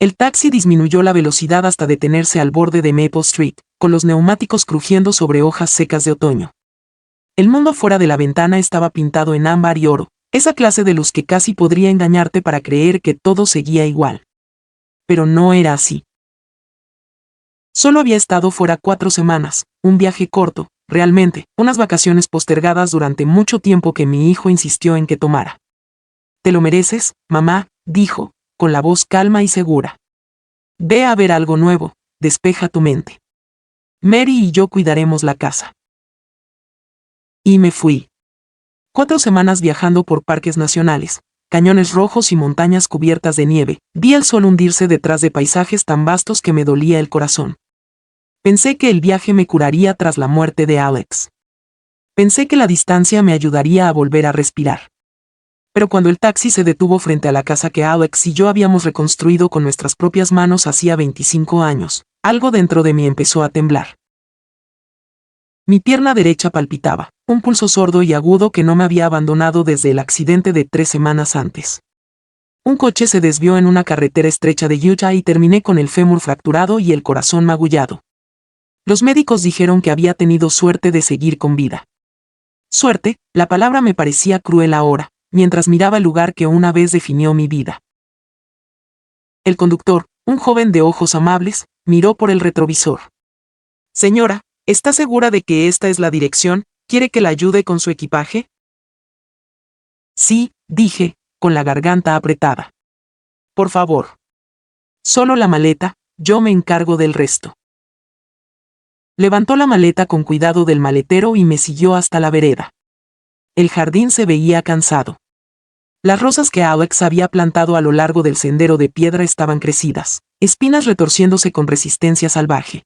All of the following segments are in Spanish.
El taxi disminuyó la velocidad hasta detenerse al borde de Maple Street, con los neumáticos crujiendo sobre hojas secas de otoño. El mundo fuera de la ventana estaba pintado en ámbar y oro, esa clase de luz que casi podría engañarte para creer que todo seguía igual. Pero no era así. Solo había estado fuera 4 semanas, un viaje corto, realmente, unas vacaciones postergadas durante mucho tiempo que mi hijo insistió en que tomara. «Te lo mereces, mamá», dijo, con la voz calma y segura. «Ve a ver algo nuevo, despeja tu mente. Mary y yo cuidaremos la casa». Y me fui. 4 semanas viajando por parques nacionales, cañones rojos y montañas cubiertas de nieve, vi el sol hundirse detrás de paisajes tan vastos que me dolía el corazón. Pensé que el viaje me curaría tras la muerte de Alex. Pensé que la distancia me ayudaría a volver a respirar. Pero cuando el taxi se detuvo frente a la casa que Alex y yo habíamos reconstruido con nuestras propias manos hacía 25 años, algo dentro de mí empezó a temblar. Mi pierna derecha palpitaba, un pulso sordo y agudo que no me había abandonado desde el accidente de 3 semanas antes. Un coche se desvió en una carretera estrecha de Utah y terminé con el fémur fracturado y el corazón magullado. Los médicos dijeron que había tenido suerte de seguir con vida. Suerte, la palabra me parecía cruel ahora, mientras miraba el lugar que una vez definió mi vida. El conductor, un joven de ojos amables, miró por el retrovisor. «Señora, ¿está segura de que esta es la dirección? ¿Quiere que la ayude con su equipaje?» «Sí», dije, con la garganta apretada. «Por favor. Solo la maleta, yo me encargo del resto». Levantó la maleta con cuidado del maletero y me siguió hasta la vereda. El jardín se veía cansado. Las rosas que Alex había plantado a lo largo del sendero de piedra estaban crecidas, espinas retorciéndose con resistencia salvaje.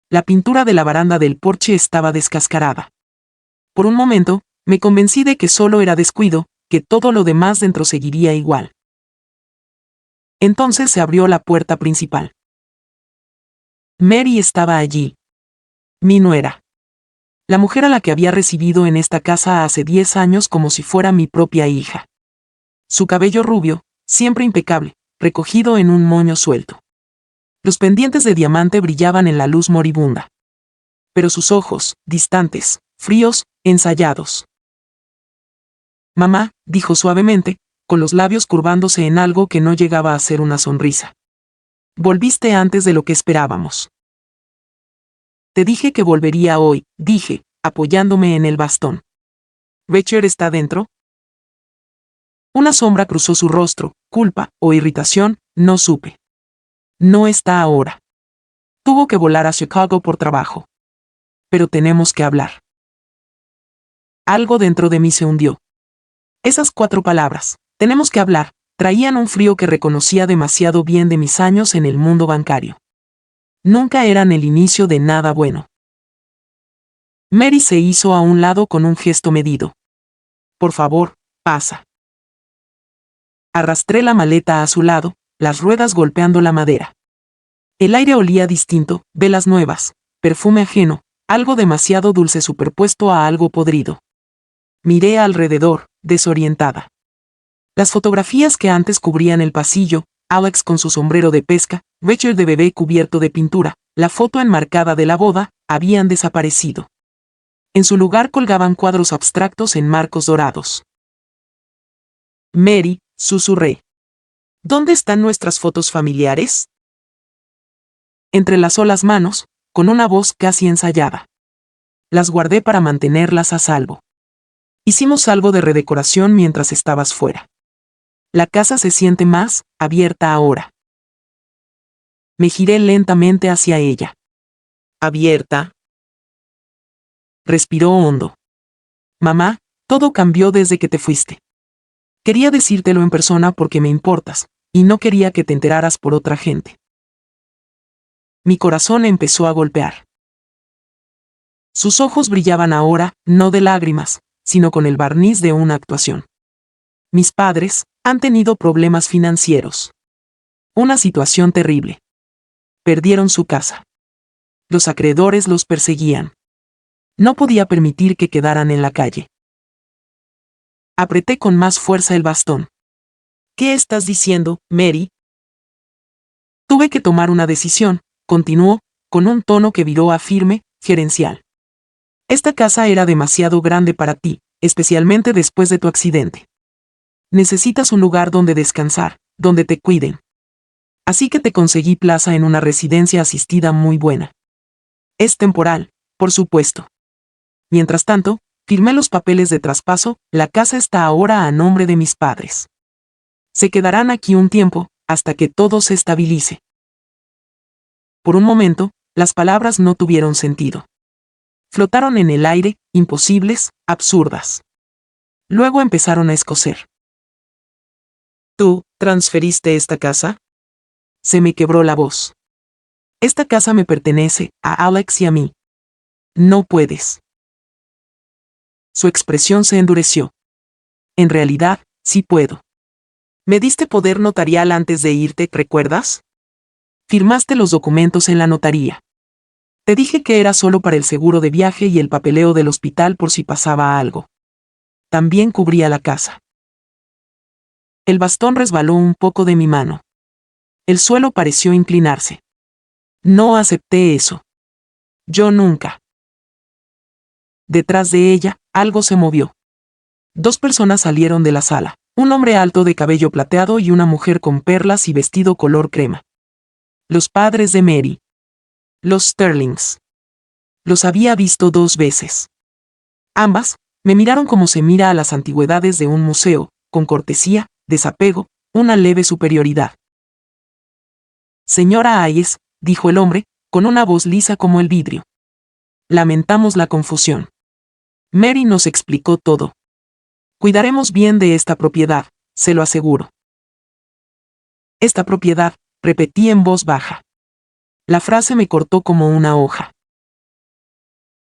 La pintura de la baranda del porche estaba descascarada. Por un momento, me convencí de que solo era descuido, que todo lo demás dentro seguiría igual. Entonces se abrió la puerta principal. Mary estaba allí. Mi nuera. La mujer a la que había recibido en esta casa hace 10 años como si fuera mi propia hija. Su cabello rubio, siempre impecable, recogido en un moño suelto. Los pendientes de diamante brillaban en la luz moribunda. Pero sus ojos, distantes, fríos, ensayados. «Mamá», dijo suavemente, con los labios curvándose en algo que no llegaba a ser una sonrisa. «Volviste antes de lo que esperábamos». «Te dije que volvería hoy», dije, apoyándome en el bastón. «¿Richard está dentro?» Una sombra cruzó su rostro, culpa o irritación, no supe. «No está ahora. Tuvo que volar a Chicago por trabajo. Pero tenemos que hablar». Algo dentro de mí se hundió. Esas 4 palabras, «tenemos que hablar», traían un frío que reconocía demasiado bien de mis años en el mundo bancario. Nunca eran el inicio de nada bueno. Mary se hizo a un lado con un gesto medido. «Por favor, pasa». Arrastré la maleta a su lado, las ruedas golpeando la madera. El aire olía distinto, velas nuevas, perfume ajeno, algo demasiado dulce superpuesto a algo podrido. Miré alrededor, desorientada. Las fotografías que antes cubrían el pasillo, Alex con su sombrero de pesca, Richard de bebé cubierto de pintura, la foto enmarcada de la boda, habían desaparecido. En su lugar colgaban cuadros abstractos en marcos dorados. «Mary», susurré. «¿Dónde están nuestras fotos familiares?» Entrelazó las manos, con una voz casi ensayada. «Las guardé para mantenerlas a salvo. Hicimos algo de redecoración mientras estabas fuera. La casa se siente más abierta ahora». Me giré lentamente hacia ella. «¿Abierta?» Respiró hondo. «Mamá, todo cambió desde que te fuiste. Quería decírtelo en persona porque me importas, y no quería que te enteraras por otra gente». Mi corazón empezó a golpear. Sus ojos brillaban ahora, no de lágrimas, sino con el barniz de una actuación. Mis padres han tenido problemas financieros. Una situación terrible. Perdieron su casa. Los acreedores los perseguían. No podía permitir que quedaran en la calle. Apreté con más fuerza el bastón. «¿Qué estás diciendo, Mary?» Tuve que tomar una decisión, continuó, con un tono que viró a firme, gerencial. Esta casa era demasiado grande para ti, especialmente después de tu accidente. Necesitas un lugar donde descansar, donde te cuiden. Así que te conseguí plaza en una residencia asistida muy buena. Es temporal, por supuesto. Mientras tanto, firmé los papeles de traspaso, la casa está ahora a nombre de mis padres. Se quedarán aquí un tiempo, hasta que todo se estabilice. Por un momento, las palabras no tuvieron sentido. Flotaron en el aire, imposibles, absurdas. Luego empezaron a escocer. ¿Tú transferiste esta casa? Se me quebró la voz. Esta casa me pertenece, a Alex y a mí. No puedes. Su expresión se endureció. En realidad, sí puedo. Me diste poder notarial antes de irte, ¿recuerdas? Firmaste los documentos en la notaría. Te dije que era solo para el seguro de viaje y el papeleo del hospital por si pasaba algo. También cubría la casa. El bastón resbaló un poco de mi mano. El suelo pareció inclinarse. No acepté eso. Yo nunca. Detrás de ella, algo se movió. Dos personas salieron de la sala, un hombre alto de cabello plateado y una mujer con perlas y vestido color crema. Los padres de Mary. Los Sterlings. Los había visto 2 veces. Ambas, me miraron como se mira a las antigüedades de un museo, con cortesía, desapego, una leve superioridad. Señora Hayes, dijo el hombre, con una voz lisa como el vidrio. Lamentamos la confusión. Mary nos explicó todo. Cuidaremos bien de esta propiedad, se lo aseguro. Esta propiedad, repetí en voz baja. La frase me cortó como una hoja.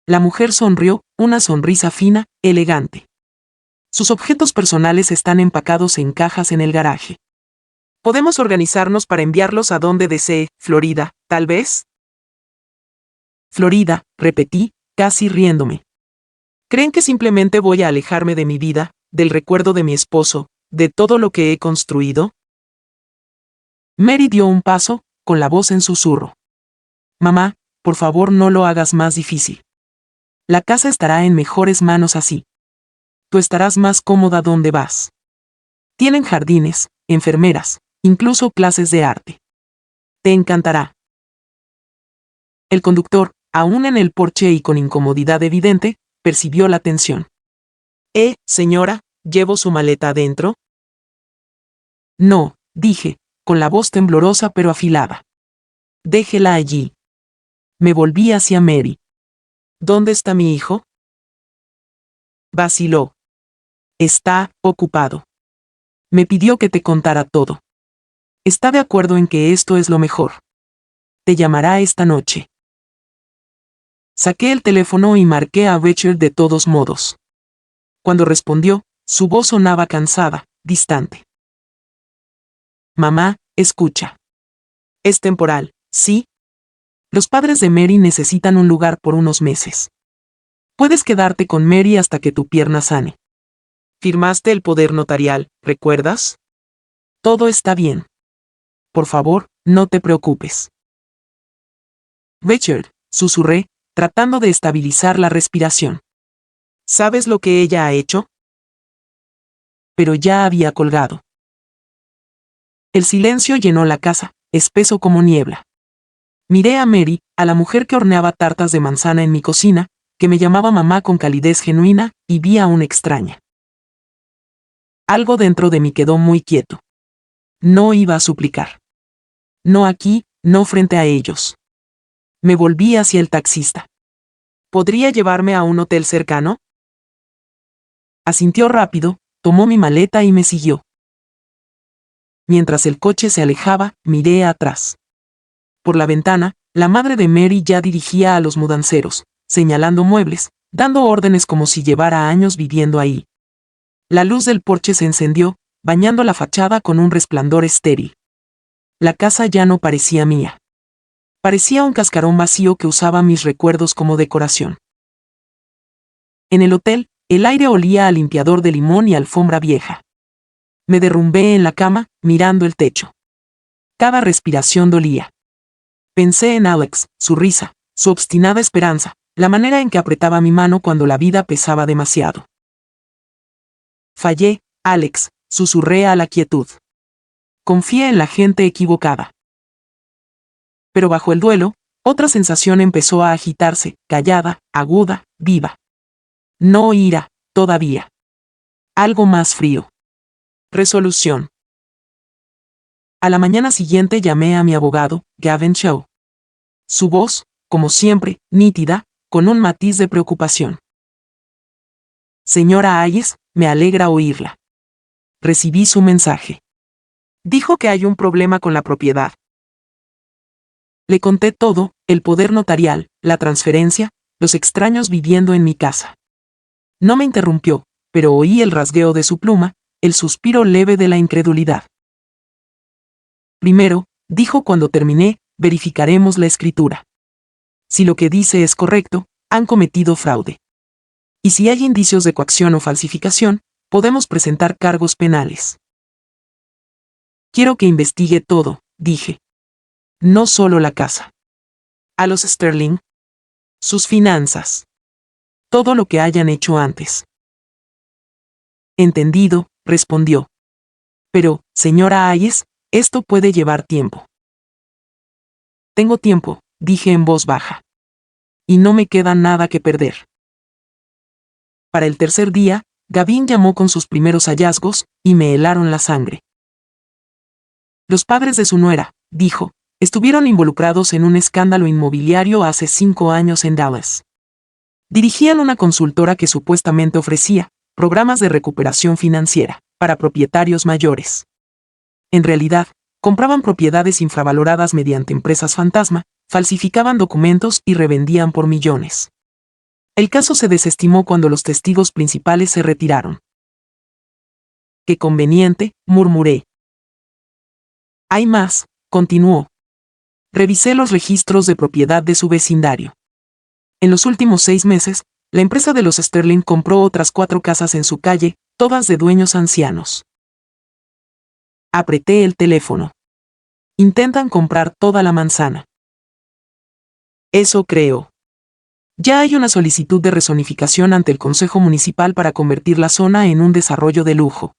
La mujer sonrió, una sonrisa fina, elegante. Sus objetos personales están empacados en cajas en el garaje. Podemos organizarnos para enviarlos a donde desee, Florida, tal vez. Florida, repetí, casi riéndome. ¿Creen que simplemente voy a alejarme de mi vida, del recuerdo de mi esposo, de todo lo que he construido? Mary dio un paso, con la voz en susurro. Mamá, por favor no lo hagas más difícil. La casa estará en mejores manos así. Tú estarás más cómoda donde vas. Tienen jardines, enfermeras, incluso clases de arte. Te encantará. El conductor, aún en el porche y con incomodidad evidente, percibió la tensión. Señora, ¿llevo su maleta adentro? No, dije, con la voz temblorosa pero afilada. Déjela allí. Me volví hacia Mary. ¿Dónde está mi hijo? Vaciló. Está ocupado. Me pidió que te contara todo. Está de acuerdo en que esto es lo mejor. Te llamará esta noche. Saqué el teléfono y marqué a Richard de todos modos. Cuando respondió, su voz sonaba cansada, distante. Mamá, escucha. Es temporal, ¿sí? Los padres de Mary necesitan un lugar por unos meses. Puedes quedarte con Mary hasta que tu pierna sane. Firmaste el poder notarial, ¿recuerdas? Todo está bien. Por favor, no te preocupes. Richard, susurré, tratando de estabilizar la respiración. ¿Sabes lo que ella ha hecho? Pero ya había colgado. El silencio llenó la casa, espeso como niebla. Miré a Mary, a la mujer que horneaba tartas de manzana en mi cocina, que me llamaba mamá con calidez genuina, y vi a una extraña. Algo dentro de mí quedó muy quieto. No iba a suplicar. No aquí, no frente a ellos. Me volví hacia el taxista. ¿Podría llevarme a un hotel cercano? Asintió rápido, tomó mi maleta y me siguió. Mientras el coche se alejaba, miré atrás. Por la ventana, la madre de Mary ya dirigía a los mudanceros, señalando muebles, dando órdenes como si llevara años viviendo ahí. La luz del porche se encendió, bañando la fachada con un resplandor estéril. La casa ya no parecía mía. Parecía un cascarón vacío que usaba mis recuerdos como decoración. En el hotel, el aire olía a limpiador de limón y alfombra vieja. Me derrumbé en la cama, mirando el techo. Cada respiración dolía. Pensé en Alex, su risa, su obstinada esperanza, la manera en que apretaba mi mano cuando la vida pesaba demasiado. Fallé, Alex, susurré a la quietud. Confié en la gente equivocada. Pero bajo el duelo, otra sensación empezó a agitarse, callada, aguda, viva. No ira, todavía. Algo más frío. Resolución. A la mañana siguiente llamé a mi abogado, Gavin Shaw. Su voz, como siempre, nítida, con un matiz de preocupación. Señora Hayes, me alegra oírla. Recibí su mensaje. Dijo que hay un problema con la propiedad. Le conté todo, el poder notarial, la transferencia, los extraños viviendo en mi casa. No me interrumpió, pero oí el rasgueo de su pluma, el suspiro leve de la incredulidad. Primero, dijo cuando terminé, verificaremos la escritura. Si lo que dice es correcto, han cometido fraude. Y si hay indicios de coacción o falsificación, podemos presentar cargos penales. Quiero que investigue todo, dije. No solo la casa. A los Sterling. Sus finanzas. Todo lo que hayan hecho antes. Entendido, respondió. Pero, señora Hayes, esto puede llevar tiempo. Tengo tiempo, dije en voz baja. Y no me queda nada que perder. Para el tercer día, Gavin llamó con sus primeros hallazgos, y me helaron la sangre. Los padres de su nuera, dijo, estuvieron involucrados en un escándalo inmobiliario hace 5 años en Dallas. Dirigían una consultora que supuestamente ofrecía programas de recuperación financiera para propietarios mayores. En realidad, compraban propiedades infravaloradas mediante empresas fantasma, falsificaban documentos y revendían por millones. El caso se desestimó cuando los testigos principales se retiraron. «Qué conveniente», murmuré. «Hay más», continuó. Revisé los registros de propiedad de su vecindario. En los últimos 6 meses, la empresa de los Sterling compró otras 4 casas en su calle, todas de dueños ancianos. Apreté el teléfono. Intentan comprar toda la manzana. Eso creo. Ya hay una solicitud de rezonificación ante el Consejo Municipal para convertir la zona en un desarrollo de lujo.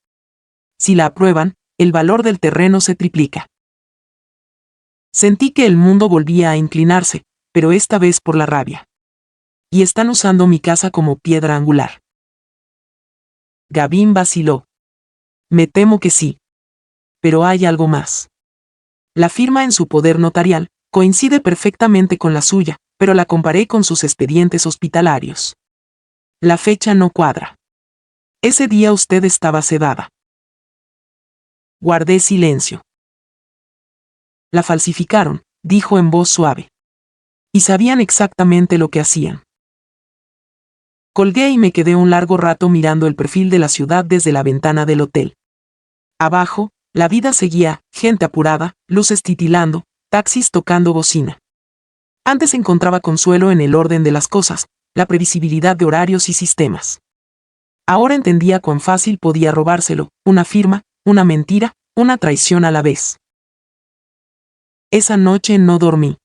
Si la aprueban, el valor del terreno se triplica. Sentí que el mundo volvía a inclinarse, pero esta vez por la rabia. Y están usando mi casa como piedra angular. Gavin vaciló. Me temo que sí. Pero hay algo más. La firma en su poder notarial coincide perfectamente con la suya, pero la comparé con sus expedientes hospitalarios. La fecha no cuadra. Ese día usted estaba sedada. Guardé silencio. La falsificaron, dijo en voz suave. Y sabían exactamente lo que hacían. Colgué y me quedé un largo rato mirando el perfil de la ciudad desde la ventana del hotel. Abajo, la vida seguía, gente apurada, luces titilando, taxis tocando bocina. Antes encontraba consuelo en el orden de las cosas, la previsibilidad de horarios y sistemas. Ahora entendía cuán fácil podía robárselo, una firma, una mentira, una traición a la vez. Esa noche no dormí.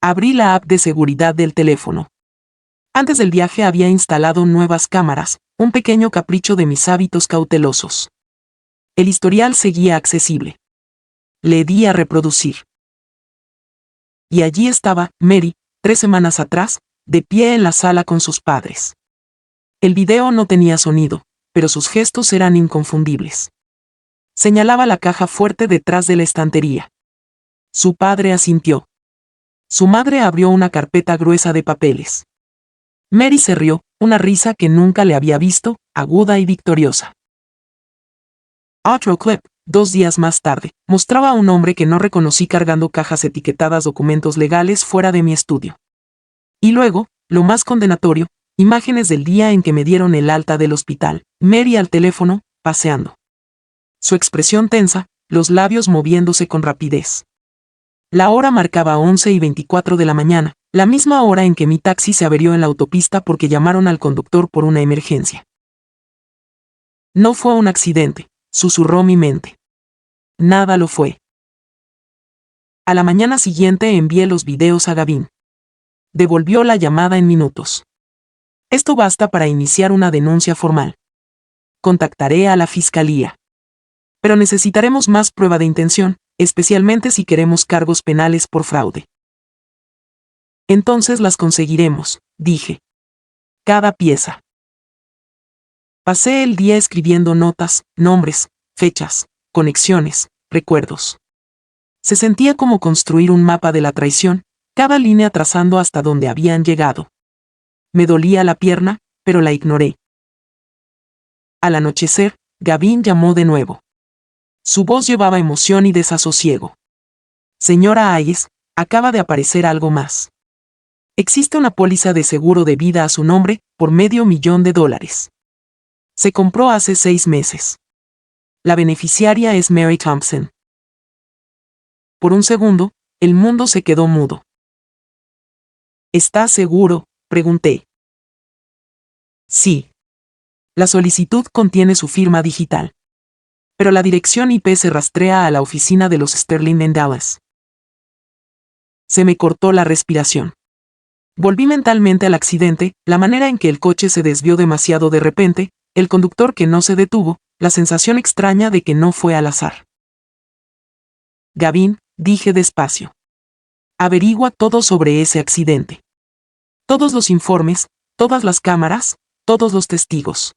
Abrí la app de seguridad del teléfono. Antes del viaje había instalado nuevas cámaras, un pequeño capricho de mis hábitos cautelosos. El historial seguía accesible. Le di a reproducir. Y allí estaba, Mary, 3 semanas atrás, de pie en la sala con sus padres. El video no tenía sonido, pero sus gestos eran inconfundibles. Señalaba la caja fuerte detrás de la estantería. Su padre asintió. Su madre abrió una carpeta gruesa de papeles. Mary se rió, una risa que nunca le había visto, aguda y victoriosa. Otro clip, 2 días más tarde, mostraba a un hombre que no reconocí cargando cajas etiquetadas documentos legales fuera de mi estudio. Y luego, lo más condenatorio, imágenes del día en que me dieron el alta del hospital, Mary al teléfono, paseando. Su expresión tensa, los labios moviéndose con rapidez. La hora marcaba 11:24 de la mañana, la misma hora en que mi taxi se averió en la autopista porque llamaron al conductor por una emergencia. No fue un accidente, susurró mi mente. Nada lo fue. A la mañana siguiente envié los videos a Gavin. Devolvió la llamada en minutos. Esto basta para iniciar una denuncia formal. Contactaré a la fiscalía. Pero necesitaremos más prueba de intención, especialmente si queremos cargos penales por fraude. Entonces las conseguiremos, dije. Cada pieza. Pasé el día escribiendo notas, nombres, fechas, conexiones, recuerdos. Se sentía como construir un mapa de la traición, cada línea trazando hasta donde habían llegado. Me dolía la pierna, pero la ignoré. Al anochecer, Gavin llamó de nuevo. Su voz llevaba emoción y desasosiego. Señora Hayes, acaba de aparecer algo más. Existe una póliza de seguro de vida a su nombre, por $500,000. Se compró hace 6 meses. La beneficiaria es Mary Thompson. Por un segundo, el mundo se quedó mudo. ¿Estás seguro?, pregunté. Sí. La solicitud contiene su firma digital. Pero la dirección IP se rastrea a la oficina de los Sterling en Dallas. Se me cortó la respiración. Volví mentalmente al accidente, la manera en que el coche se desvió demasiado de repente, el conductor que no se detuvo, la sensación extraña de que no fue al azar. Gavin, dije despacio. Averigua todo sobre ese accidente. Todos los informes, todas las cámaras, todos los testigos.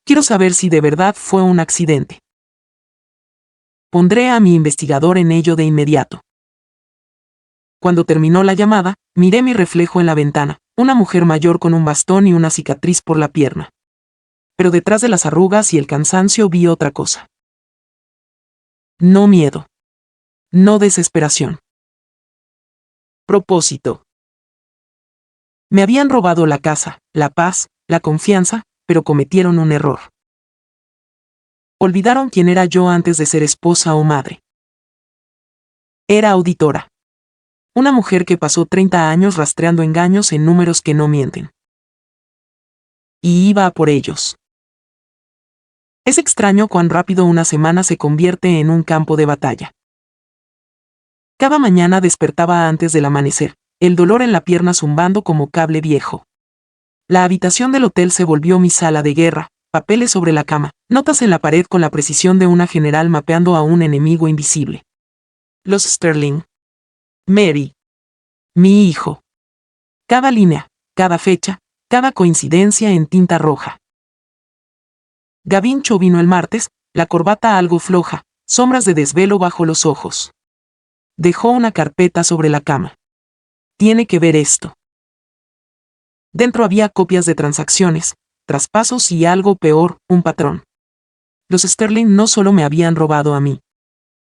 Quiero saber si de verdad fue un accidente. Pondré a mi investigador en ello de inmediato. Cuando terminó la llamada, miré mi reflejo en la ventana, una mujer mayor con un bastón y una cicatriz por la pierna. Pero detrás de las arrugas y el cansancio vi otra cosa. No miedo. No desesperación. Propósito. Me habían robado la casa, la paz, la confianza, pero cometieron un error. Olvidaron quién era yo antes de ser esposa o madre. Era auditora. Una mujer que pasó 30 años rastreando engaños en números que no mienten. Y iba a por ellos. Es extraño cuán rápido una semana se convierte en un campo de batalla. Cada mañana despertaba antes del amanecer, el dolor en la pierna zumbando como cable viejo. La habitación del hotel se volvió mi sala de guerra, papeles sobre la cama, notas en la pared con la precisión de una general mapeando a un enemigo invisible. Los Sterling. Mary. Mi hijo. Cada línea, cada fecha, cada coincidencia en tinta roja. Gavin vino el martes, la corbata algo floja, sombras de desvelo bajo los ojos. Dejó una carpeta sobre la cama. Tiene que ver esto. Dentro había copias de transacciones, traspasos y algo peor, un patrón. Los Sterling no solo me habían robado a mí.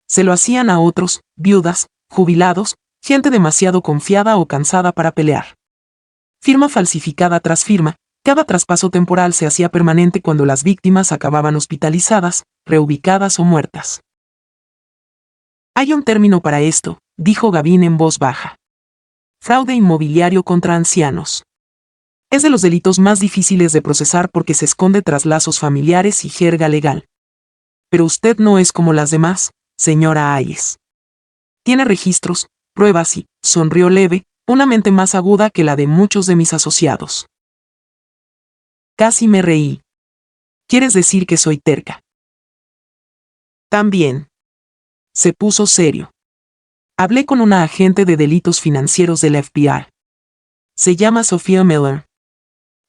Se lo hacían a otros, viudas, jubilados, gente demasiado confiada o cansada para pelear. Firma falsificada tras firma, cada traspaso temporal se hacía permanente cuando las víctimas acababan hospitalizadas, reubicadas o muertas. Hay un término para esto, dijo Gavin en voz baja. Fraude inmobiliario contra ancianos. Es de los delitos más difíciles de procesar porque se esconde tras lazos familiares y jerga legal. Pero usted no es como las demás, señora Hayes. Tiene registros, pruebas y, sonrió leve, una mente más aguda que la de muchos de mis asociados. Casi me reí. ¿Quieres decir que soy terca? También. Se puso serio. Hablé con una agente de delitos financieros de la FBI. Se llama Sophia Miller.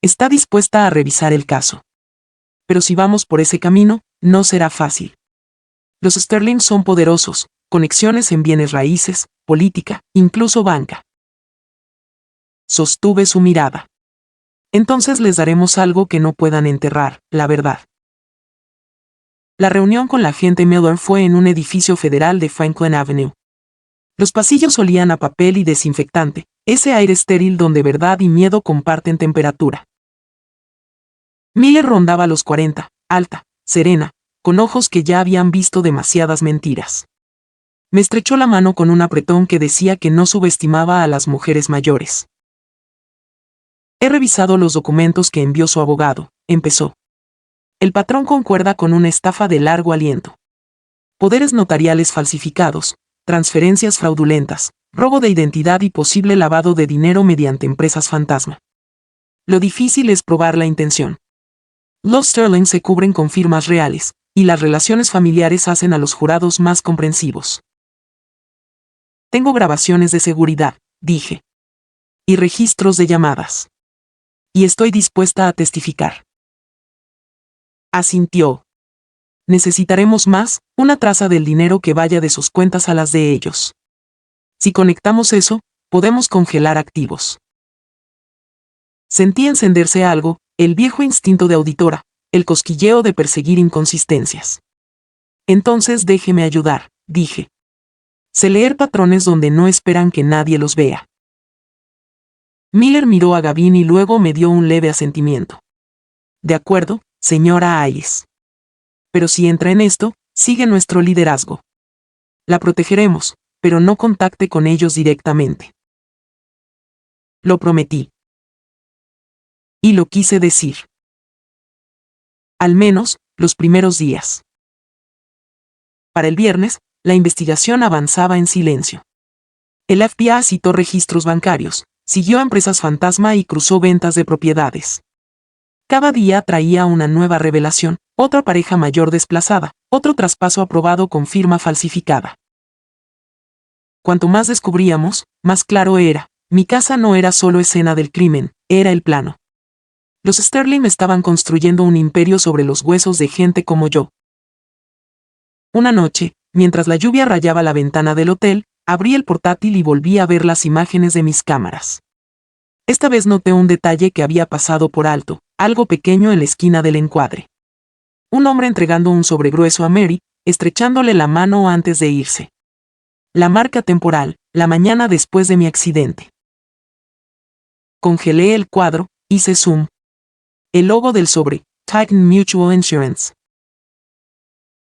Está dispuesta a revisar el caso. Pero si vamos por ese camino, no será fácil. Los Sterling son poderosos, conexiones en bienes raíces, política, incluso banca. Sostuve su mirada. Entonces les daremos algo que no puedan enterrar, la verdad. La reunión con la agente Miller fue en un edificio federal de Franklin Avenue. Los pasillos olían a papel y desinfectante, ese aire estéril donde verdad y miedo comparten temperatura. Miller rondaba los 40, alta, serena, con ojos que ya habían visto demasiadas mentiras. Me estrechó la mano con un apretón que decía que no subestimaba a las mujeres mayores. He revisado los documentos que envió su abogado, empezó. El patrón concuerda con una estafa de largo aliento. Poderes notariales falsificados, transferencias fraudulentas, robo de identidad y posible lavado de dinero mediante empresas fantasma. Lo difícil es probar la intención. Los Sterling se cubren con firmas reales, y las relaciones familiares hacen a los jurados más comprensivos. Tengo grabaciones de seguridad, dije. Y registros de llamadas. Y estoy dispuesta a testificar. Asintió. Necesitaremos más, una traza del dinero que vaya de sus cuentas a las de ellos. Si conectamos eso, podemos congelar activos. Sentí encenderse algo, el viejo instinto de auditora, el cosquilleo de perseguir inconsistencias. Entonces déjeme ayudar, dije. Sé leer patrones donde no esperan que nadie los vea. Miller miró a Gavin y luego me dio un leve asentimiento. De acuerdo, señora Hayes. Pero si entra en esto, sigue nuestro liderazgo. La protegeremos, pero no contacte con ellos directamente. Lo prometí. Y lo quise decir. Al menos, los primeros días. Para el viernes, la investigación avanzaba en silencio. El FBI citó registros bancarios, siguió a empresas fantasma y cruzó ventas de propiedades. Cada día traía una nueva revelación, otra pareja mayor desplazada, otro traspaso aprobado con firma falsificada. Cuanto más descubríamos, más claro era, mi casa no era solo escena del crimen, era el plano. Los Sterling estaban construyendo un imperio sobre los huesos de gente como yo. Una noche, mientras la lluvia rayaba la ventana del hotel, abrí el portátil y volví a ver las imágenes de mis cámaras. Esta vez noté un detalle que había pasado por alto, algo pequeño en la esquina del encuadre. Un hombre entregando un sobre grueso a Mary, estrechándole la mano antes de irse. La marca temporal, la mañana después de mi accidente. Congelé el cuadro, hice zoom. El logo del sobre, Titan Mutual Insurance.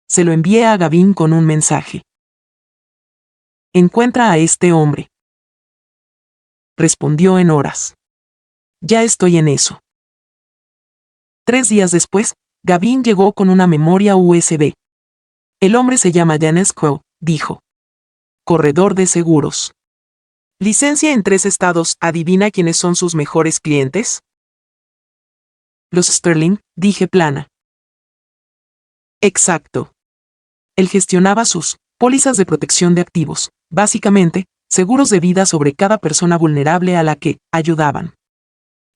Se lo envié a Gavin con un mensaje. Encuentra a este hombre. Respondió en horas. Ya estoy en eso. 3 días después, Gavin llegó con una memoria USB. El hombre se llama Dennis Crow, dijo. Corredor de seguros. Licencia en 3 estados, ¿adivina quiénes son sus mejores clientes? Los Sterling, dije plana. Exacto. Él gestionaba sus pólizas de protección de activos, básicamente, seguros de vida sobre cada persona vulnerable a la que ayudaban.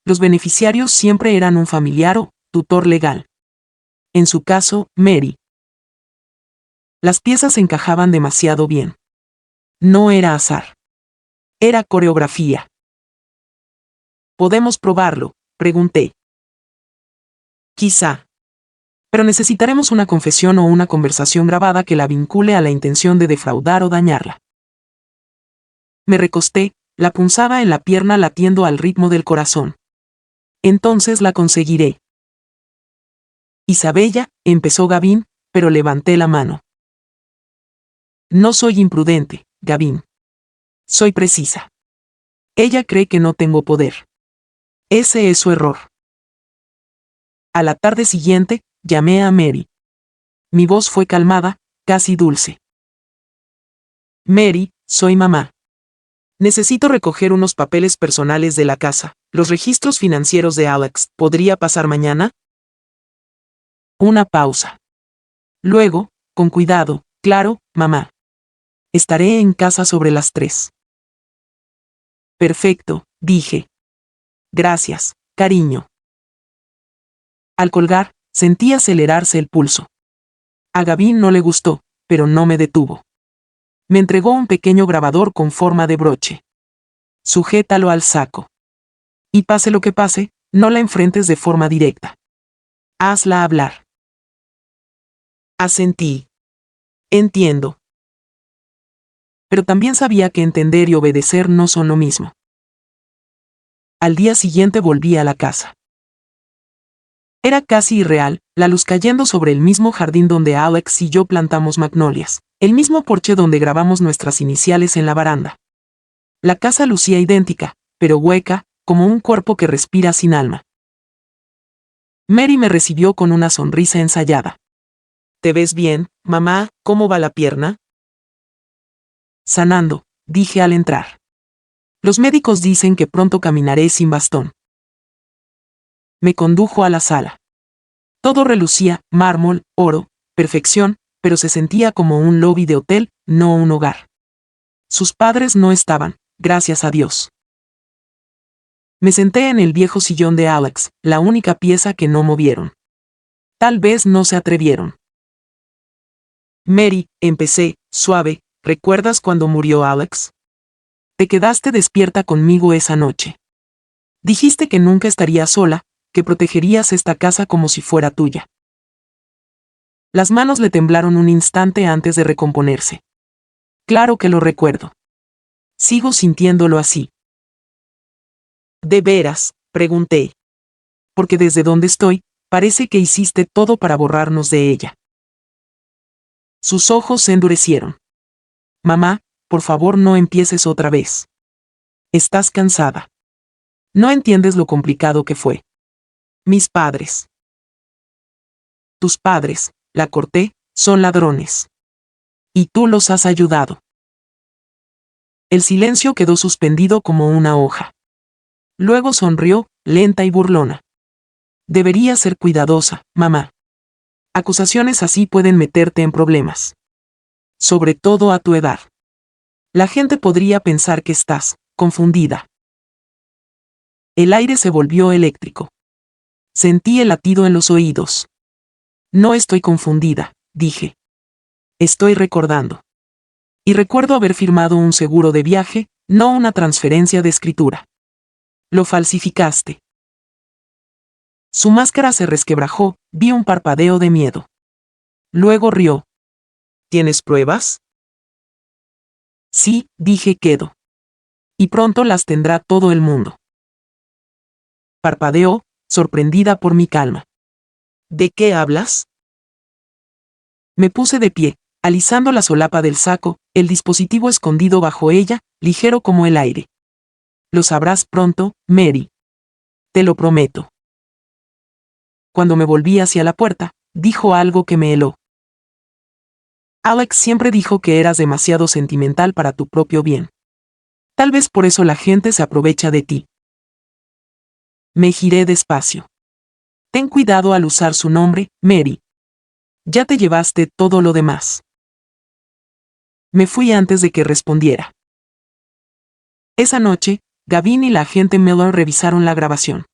Los beneficiarios siempre eran un familiar o tutor legal. En su caso, Mary. Las piezas encajaban demasiado bien. No era azar. Era coreografía. ¿Podemos probarlo?, pregunté. Quizá. Pero necesitaremos una confesión o una conversación grabada que la vincule a la intención de defraudar o dañarla. Me recosté, la punzada en la pierna latiendo al ritmo del corazón. Entonces la conseguiré. Isabella, empezó Gavin, pero levanté la mano. No soy imprudente, Gavin. Soy precisa. Ella cree que no tengo poder. Ese es su error. A la tarde siguiente, llamé a Mary. Mi voz fue calmada, casi dulce. Mary, soy mamá. Necesito recoger unos papeles personales de la casa, los registros financieros de Alex. ¿Podría pasar mañana? Una pausa. Luego, con cuidado, claro, mamá. Estaré en casa sobre las 3. Perfecto, dije. Gracias, cariño. Al colgar, sentí acelerarse el pulso. A Gavin no le gustó, pero no me detuvo. Me entregó un pequeño grabador con forma de broche. Sujétalo al saco. Y pase lo que pase, no la enfrentes de forma directa. Hazla hablar. Asentí. Entiendo. Pero también sabía que entender y obedecer no son lo mismo. Al día siguiente volví a la casa. Era casi irreal, la luz cayendo sobre el mismo jardín donde Alex y yo plantamos magnolias, el mismo porche donde grabamos nuestras iniciales en la baranda. La casa lucía idéntica, pero hueca, como un cuerpo que respira sin alma. Mary me recibió con una sonrisa ensayada. ¿Te ves bien, mamá? ¿Cómo va la pierna? Sanando, dije al entrar. Los médicos dicen que pronto caminaré sin bastón. Me condujo a la sala. Todo relucía, mármol, oro, perfección, pero se sentía como un lobby de hotel, no un hogar. Sus padres no estaban, gracias a Dios. Me senté en el viejo sillón de Alex, la única pieza que no movieron. Tal vez no se atrevieron. Mary, empecé, suave, ¿recuerdas cuando murió Alex? Te quedaste despierta conmigo esa noche. Dijiste que nunca estarías sola, que protegerías esta casa como si fuera tuya. Las manos le temblaron un instante antes de recomponerse. Claro que lo recuerdo. Sigo sintiéndolo así. ¿De veras? Pregunté. Porque desde donde estoy, parece que hiciste todo para borrarnos de ella. Sus ojos se endurecieron. Mamá, por favor no empieces otra vez. Estás cansada. No entiendes lo complicado que fue. Mis padres. Tus padres, la corté, son ladrones. Y tú los has ayudado. El silencio quedó suspendido como una hoja. Luego sonrió, lenta y burlona. Deberías ser cuidadosa, mamá. Acusaciones así pueden meterte en problemas. Sobre todo a tu edad. La gente podría pensar que estás confundida. El aire se volvió eléctrico. Sentí el latido en los oídos. No estoy confundida, dije. Estoy recordando. Y recuerdo haber firmado un seguro de viaje, no una transferencia de escritura. Lo falsificaste. Su máscara se resquebrajó, vi un parpadeo de miedo. Luego rió. ¿Tienes pruebas? Sí, dije quedo. Y pronto las tendrá todo el mundo. Parpadeó, sorprendida por mi calma. ¿De qué hablas? Me puse de pie, alisando la solapa del saco, el dispositivo escondido bajo ella, ligero como el aire. Lo sabrás pronto, Mary. Te lo prometo. Cuando me volví hacia la puerta, dijo algo que me heló. Alex siempre dijo que eras demasiado sentimental para tu propio bien. Tal vez por eso la gente se aprovecha de ti. Me giré despacio. Ten cuidado al usar su nombre, Mary. Ya te llevaste todo lo demás. Me fui antes de que respondiera. Esa noche, Gavin y la agente Miller revisaron la grabación.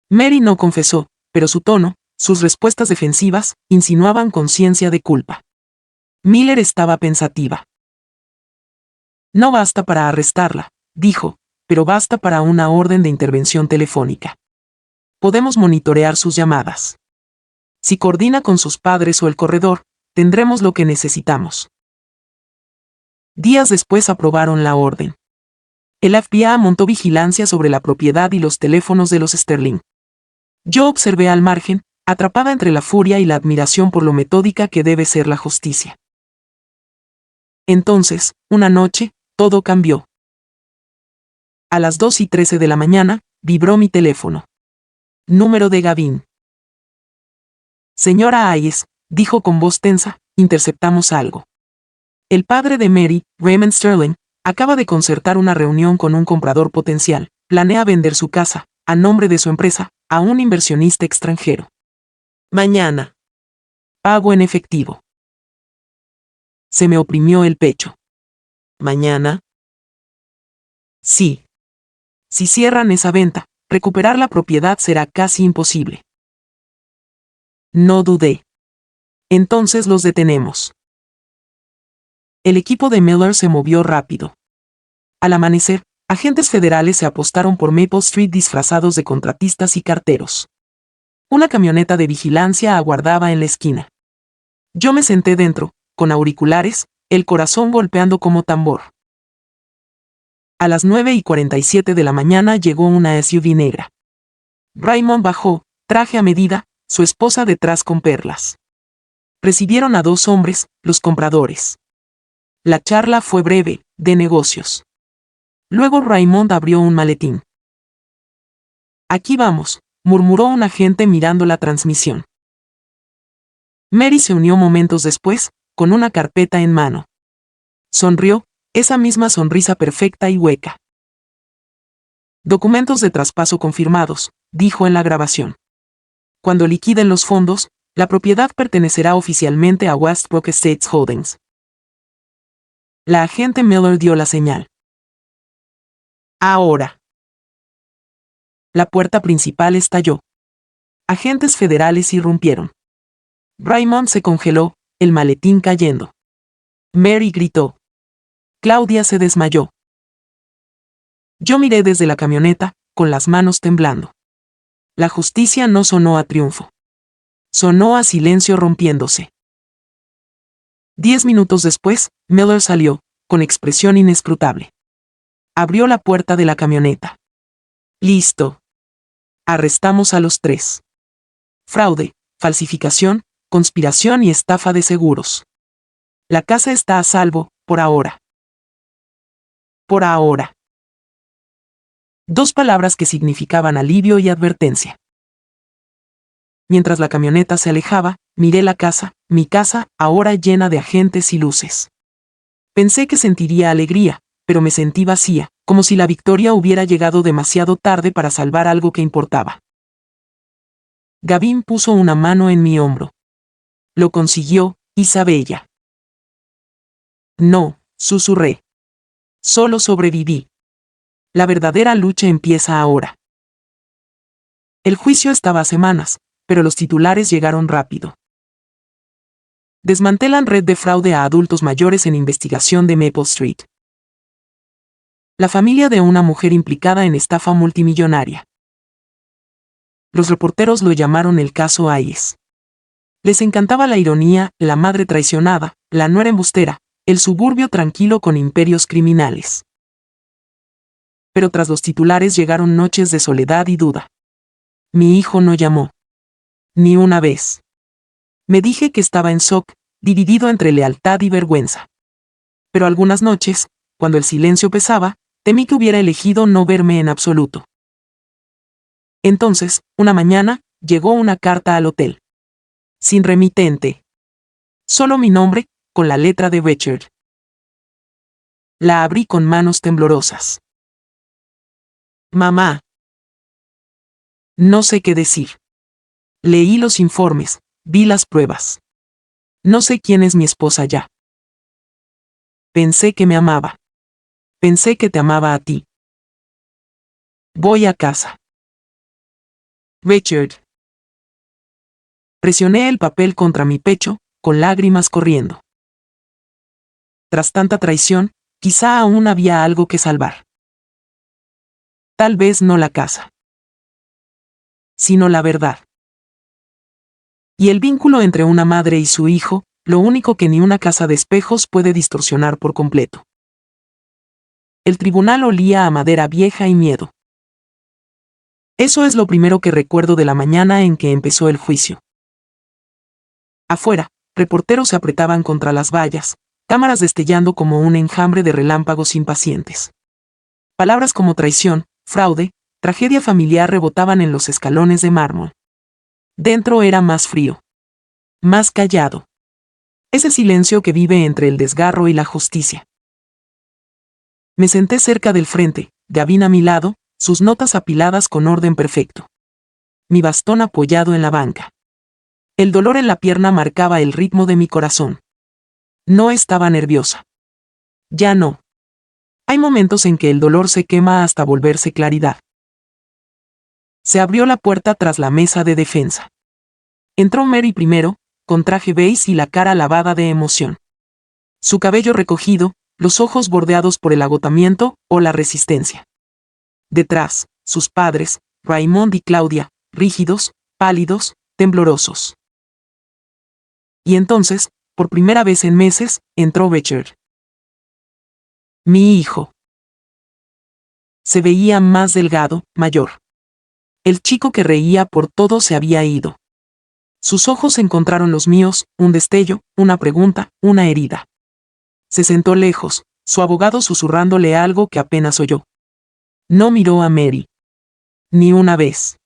Mary no confesó, pero su tono, sus respuestas defensivas, insinuaban conciencia de culpa. Miller estaba pensativa. No basta para arrestarla, dijo, pero basta para una orden de intervención telefónica. Podemos monitorear sus llamadas. Si coordina con sus padres o el corredor, tendremos lo que necesitamos. Días después aprobaron la orden. El FBI montó vigilancia sobre la propiedad y los teléfonos de los Sterling. Yo observé al margen, atrapada entre la furia y la admiración por lo metódica que debe ser la justicia. Entonces, una noche, todo cambió. A las 2:13 de la mañana, vibró mi teléfono. Número de Gavin. Señora Hayes, dijo con voz tensa, interceptamos algo. El padre de Mary, Raymond Sterling, acaba de concertar una reunión con un comprador potencial. Planea vender su casa, a nombre de su empresa, a un inversionista extranjero. Mañana. Pago en efectivo. Se me oprimió el pecho. ¿Mañana? Sí. Si cierran esa venta, recuperar la propiedad será casi imposible. No dudé. Entonces los detenemos. El equipo de Miller se movió rápido. Al amanecer, agentes federales se apostaron por Maple Street disfrazados de contratistas y carteros. Una camioneta de vigilancia aguardaba en la esquina. Yo me senté dentro, con auriculares, el corazón golpeando como tambor. A las 9:47 de la mañana llegó una SUV negra. Raymond bajó, traje a medida, su esposa detrás con perlas. Recibieron a 2 hombres, los compradores. La charla fue breve, de negocios. Luego Raymond abrió un maletín. Aquí vamos, murmuró un agente mirando la transmisión. Mary se unió momentos después, con una carpeta en mano. Sonrió, Esa misma sonrisa perfecta y hueca. Documentos de traspaso confirmados, dijo en la grabación. Cuando liquiden los fondos, la propiedad pertenecerá oficialmente a Westbrook Estates Holdings. La agente Miller dio la señal. Ahora. La puerta principal estalló. Agentes federales irrumpieron. Raymond se congeló, el maletín cayendo. Mary gritó. Claudia se desmayó. Yo miré desde la camioneta, con las manos temblando. La justicia no sonó a triunfo. Sonó a silencio rompiéndose. 10 minutos después, Miller salió, con expresión inescrutable. Abrió la puerta de la camioneta. Listo. Arrestamos a los 3. Fraude, falsificación, conspiración y estafa de seguros. La casa está a salvo, por ahora. Por ahora. 2 palabras que significaban alivio y advertencia. Mientras la camioneta se alejaba, miré la casa, mi casa, ahora llena de agentes y luces. Pensé que sentiría alegría, pero me sentí vacía, como si la victoria hubiera llegado demasiado tarde para salvar algo que importaba. Gavin puso una mano en mi hombro. Lo consiguió, Isabella. No, susurré. Solo sobreviví. La verdadera lucha empieza ahora. El juicio estaba a semanas, pero los titulares llegaron rápido. Desmantelan red de fraude a adultos mayores en investigación de Maple Street. La familia de una mujer implicada en estafa multimillonaria. Los reporteros lo llamaron el caso Hayes. Les encantaba la ironía, la madre traicionada, la nuera embustera, el suburbio tranquilo con imperios criminales. Pero tras los titulares llegaron noches de soledad y duda. Mi hijo no llamó. Ni una vez. Me dije que estaba en shock, dividido entre lealtad y vergüenza. Pero algunas noches, cuando el silencio pesaba, temí que hubiera elegido no verme en absoluto. Entonces, una mañana, llegó una carta al hotel. Sin remitente. Solo mi nombre, con la letra de Richard. La abrí con manos temblorosas. Mamá. No sé qué decir. Leí los informes, vi las pruebas. No sé quién es mi esposa ya. Pensé que me amaba. Pensé que te amaba a ti. Voy a casa. Richard. Presioné el papel contra mi pecho, con lágrimas corriendo. Tras tanta traición, quizá aún había algo que salvar. Tal vez no la casa, sino la verdad. Y el vínculo entre una madre y su hijo, lo único que ni una casa de espejos puede distorsionar por completo. El tribunal olía a madera vieja y miedo. Eso es lo primero que recuerdo de la mañana en que empezó el juicio. Afuera, reporteros se apretaban contra las vallas, cámaras destellando como un enjambre de relámpagos impacientes. Palabras como traición, fraude, tragedia familiar rebotaban en los escalones de mármol. Dentro era más frío. Más callado. Ese silencio que vive entre el desgarro y la justicia. Me senté cerca del frente, Gavin a mi lado, sus notas apiladas con orden perfecto. Mi bastón apoyado en la banca. El dolor en la pierna marcaba el ritmo de mi corazón. No estaba nerviosa. Ya no. Hay momentos en que el dolor se quema hasta volverse claridad. Se abrió la puerta tras la mesa de defensa. Entró Mary primero, con traje beige y la cara lavada de emoción. Su cabello recogido, los ojos bordeados por el agotamiento o la resistencia. Detrás, sus padres, Raymond y Claudia, rígidos, pálidos, temblorosos. Y entonces, por primera vez en meses, entró Richard. Mi hijo. Se veía más delgado, mayor. El chico que reía por todo se había ido. Sus ojos encontraron los míos, un destello, una pregunta, una herida. Se sentó lejos, su abogado susurrándole algo que apenas oyó. No miró a Mary. Ni una vez.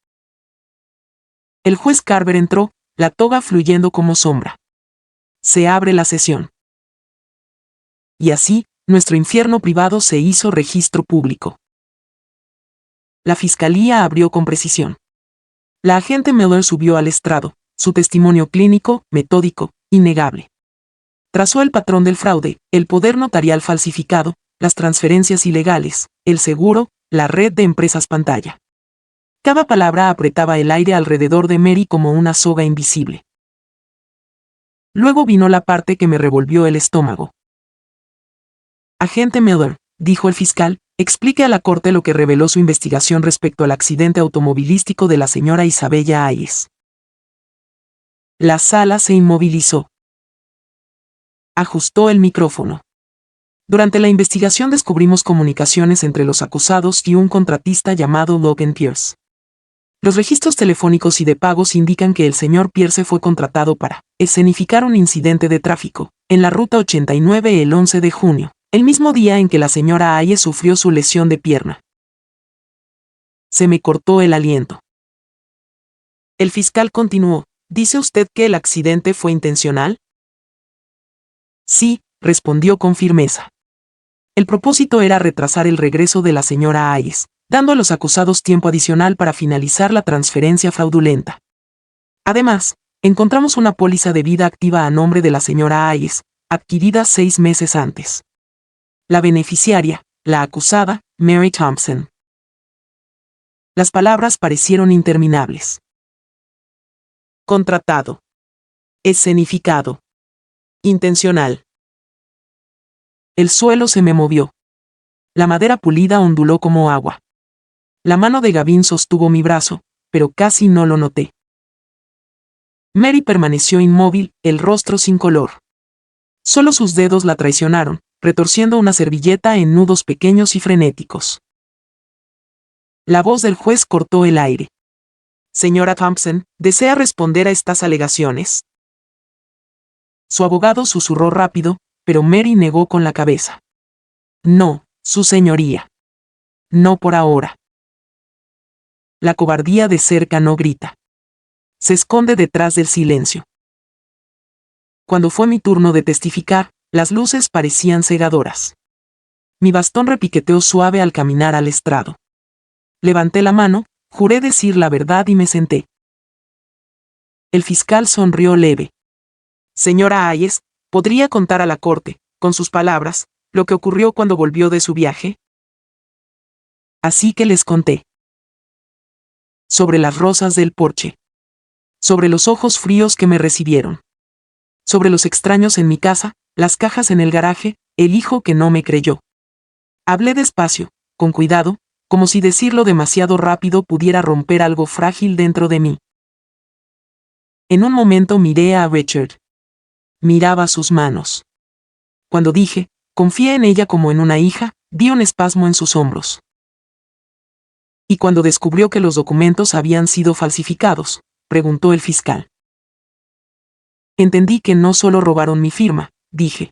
El juez Carver entró, la toga fluyendo como sombra. Se abre la sesión. Y así, nuestro infierno privado se hizo registro público. La fiscalía abrió con precisión. La agente Miller subió al estrado, su testimonio clínico, metódico, innegable. Trazó el patrón del fraude, el poder notarial falsificado, las transferencias ilegales, el seguro, la red de empresas pantalla. Cada palabra apretaba el aire alrededor de Mary como una soga invisible. Luego vino la parte que me revolvió el estómago. Agente Miller, dijo el fiscal, explique a la corte lo que reveló su investigación respecto al accidente automovilístico de la señora Isabella Hayes. La sala se inmovilizó. Ajustó el micrófono. Durante la investigación descubrimos comunicaciones entre los acusados y un contratista llamado Logan Pierce. Los registros telefónicos y de pagos indican que el señor Pierce fue contratado para escenificar un incidente de tráfico en la Ruta 89 el 11 de junio, el mismo día en que la señora Hayes sufrió su lesión de pierna. Se me cortó el aliento. El fiscal continuó, ¿dice usted que el accidente fue intencional? Sí, respondió con firmeza. El propósito era retrasar el regreso de la señora Hayes, dando a los acusados tiempo adicional para finalizar la transferencia fraudulenta. Además, encontramos una póliza de vida activa a nombre de la señora Hayes, adquirida 6 meses antes. La beneficiaria, la acusada, Mary Thompson. Las palabras parecieron interminables. Contratado. Escenificado. Intencional. El suelo se me movió. La madera pulida onduló como agua. La mano de Gavin sostuvo mi brazo, pero casi no lo noté. Mary permaneció inmóvil, el rostro sin color. Solo sus dedos la traicionaron, retorciendo una servilleta en nudos pequeños y frenéticos. La voz del juez cortó el aire. Señora Thompson, ¿desea responder a estas alegaciones? Su abogado susurró rápido, pero Mary negó con la cabeza. No, su señoría. No por ahora. La cobardía de cerca no grita. Se esconde detrás del silencio. Cuando fue mi turno de testificar, las luces parecían cegadoras. Mi bastón repiqueteó suave al caminar al estrado. Levanté la mano, juré decir la verdad y me senté. El fiscal sonrió leve. Señora Hayes, ¿podría contar a la corte, con sus palabras, lo que ocurrió cuando volvió de su viaje? Así que les conté. Sobre las rosas del porche. Sobre los ojos fríos que me recibieron. Sobre los extraños en mi casa, las cajas en el garaje, el hijo que no me creyó. Hablé despacio, con cuidado, como si decirlo demasiado rápido pudiera romper algo frágil dentro de mí. En un momento miré a Richard. Miraba sus manos. Cuando dije, confié en ella como en una hija, vi un espasmo en sus hombros. ¿Y cuando descubrió que los documentos habían sido falsificados?, preguntó el fiscal. Entendí que no solo robaron mi firma, dije.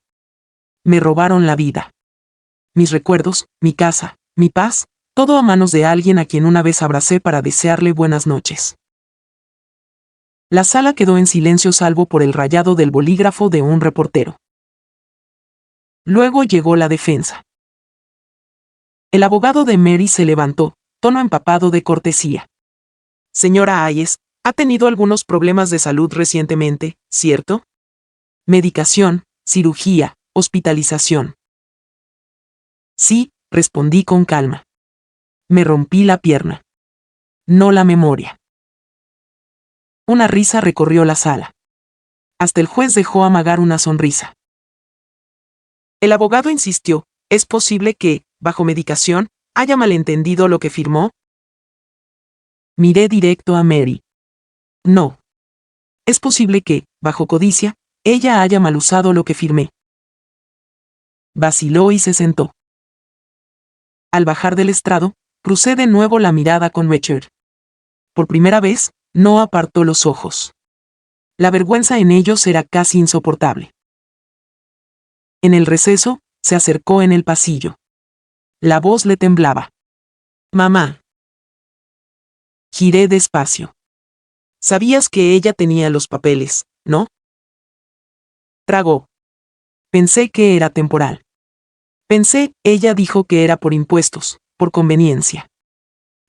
Me robaron la vida. Mis recuerdos, mi casa, mi paz, todo a manos de alguien a quien una vez abracé para desearle buenas noches. La sala quedó en silencio salvo por el rayado del bolígrafo de un reportero. Luego llegó la defensa. El abogado de Mary se levantó, tono empapado de cortesía. Señora Hayes, ha tenido algunos problemas de salud recientemente, ¿cierto? Medicación, cirugía, hospitalización. Sí, respondí con calma. Me rompí la pierna. No la memoria. Una risa recorrió la sala. Hasta el juez dejó amagar una sonrisa. El abogado insistió, ¿es posible que, bajo medicación, haya malentendido lo que firmó? Miré directo a Mary. No. Es posible que, bajo codicia, ella haya mal usado lo que firmé. Vaciló y se sentó. Al bajar del estrado, crucé de nuevo la mirada con Richard. Por primera vez, no apartó los ojos. La vergüenza en ellos era casi insoportable. En el receso, se acercó en el pasillo. La voz le temblaba. Mamá. Giré despacio. Sabías que ella tenía los papeles, ¿no? Tragó. Pensé que era temporal. Pensé, ella dijo que era por impuestos, por conveniencia.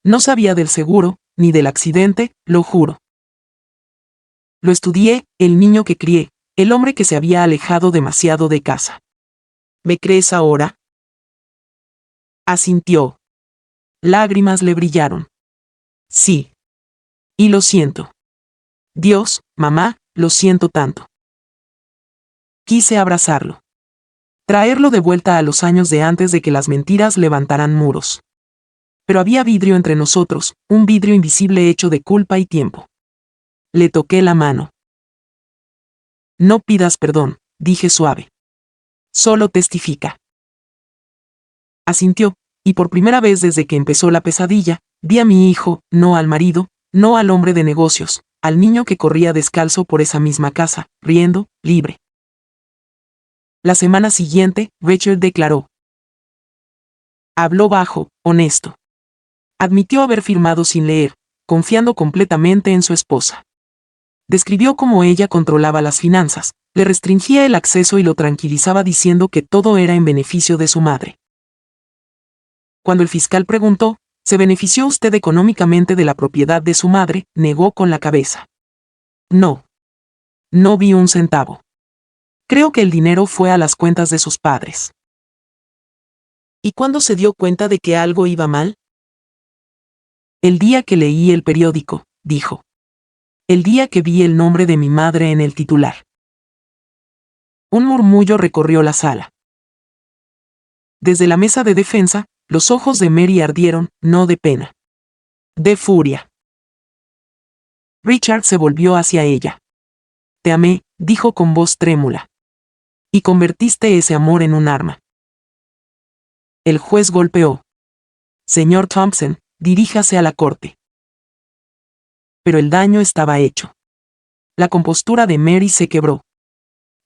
No sabía del seguro, ni del accidente, lo juro. Lo estudié, el niño que crié, el hombre que se había alejado demasiado de casa. ¿Me crees ahora? Asintió. Lágrimas le brillaron. Sí. Y lo siento. Dios, mamá, lo siento tanto. Quise abrazarlo. Traerlo de vuelta a los años de antes de que las mentiras levantaran muros. Pero había vidrio entre nosotros, un vidrio invisible hecho de culpa y tiempo. Le toqué la mano. No pidas perdón, dije suave. Solo testifica. Asintió, y por primera vez desde que empezó la pesadilla, vi a mi hijo, no al marido, no al hombre de negocios, al niño que corría descalzo por esa misma casa, riendo, libre. La semana siguiente, Richard declaró. Habló bajo, honesto. Admitió haber firmado sin leer, confiando completamente en su esposa. Describió cómo ella controlaba las finanzas, le restringía el acceso y lo tranquilizaba diciendo que todo era en beneficio de su madre. Cuando el fiscal preguntó, ¿se benefició usted económicamente de la propiedad de su madre?, negó con la cabeza. No. No vi un centavo. Creo que el dinero fue a las cuentas de sus padres. ¿Y cuándo se dio cuenta de que algo iba mal? El día que leí el periódico, dijo. El día que vi el nombre de mi madre en el titular. Un murmullo recorrió la sala. Desde la mesa de defensa, los ojos de Mary ardieron, no de pena. De furia. Richard se volvió hacia ella. Te amé, dijo con voz trémula. Y convertiste ese amor en un arma. El juez golpeó. Señor Thompson, diríjase a la corte. Pero el daño estaba hecho. La compostura de Mary se quebró.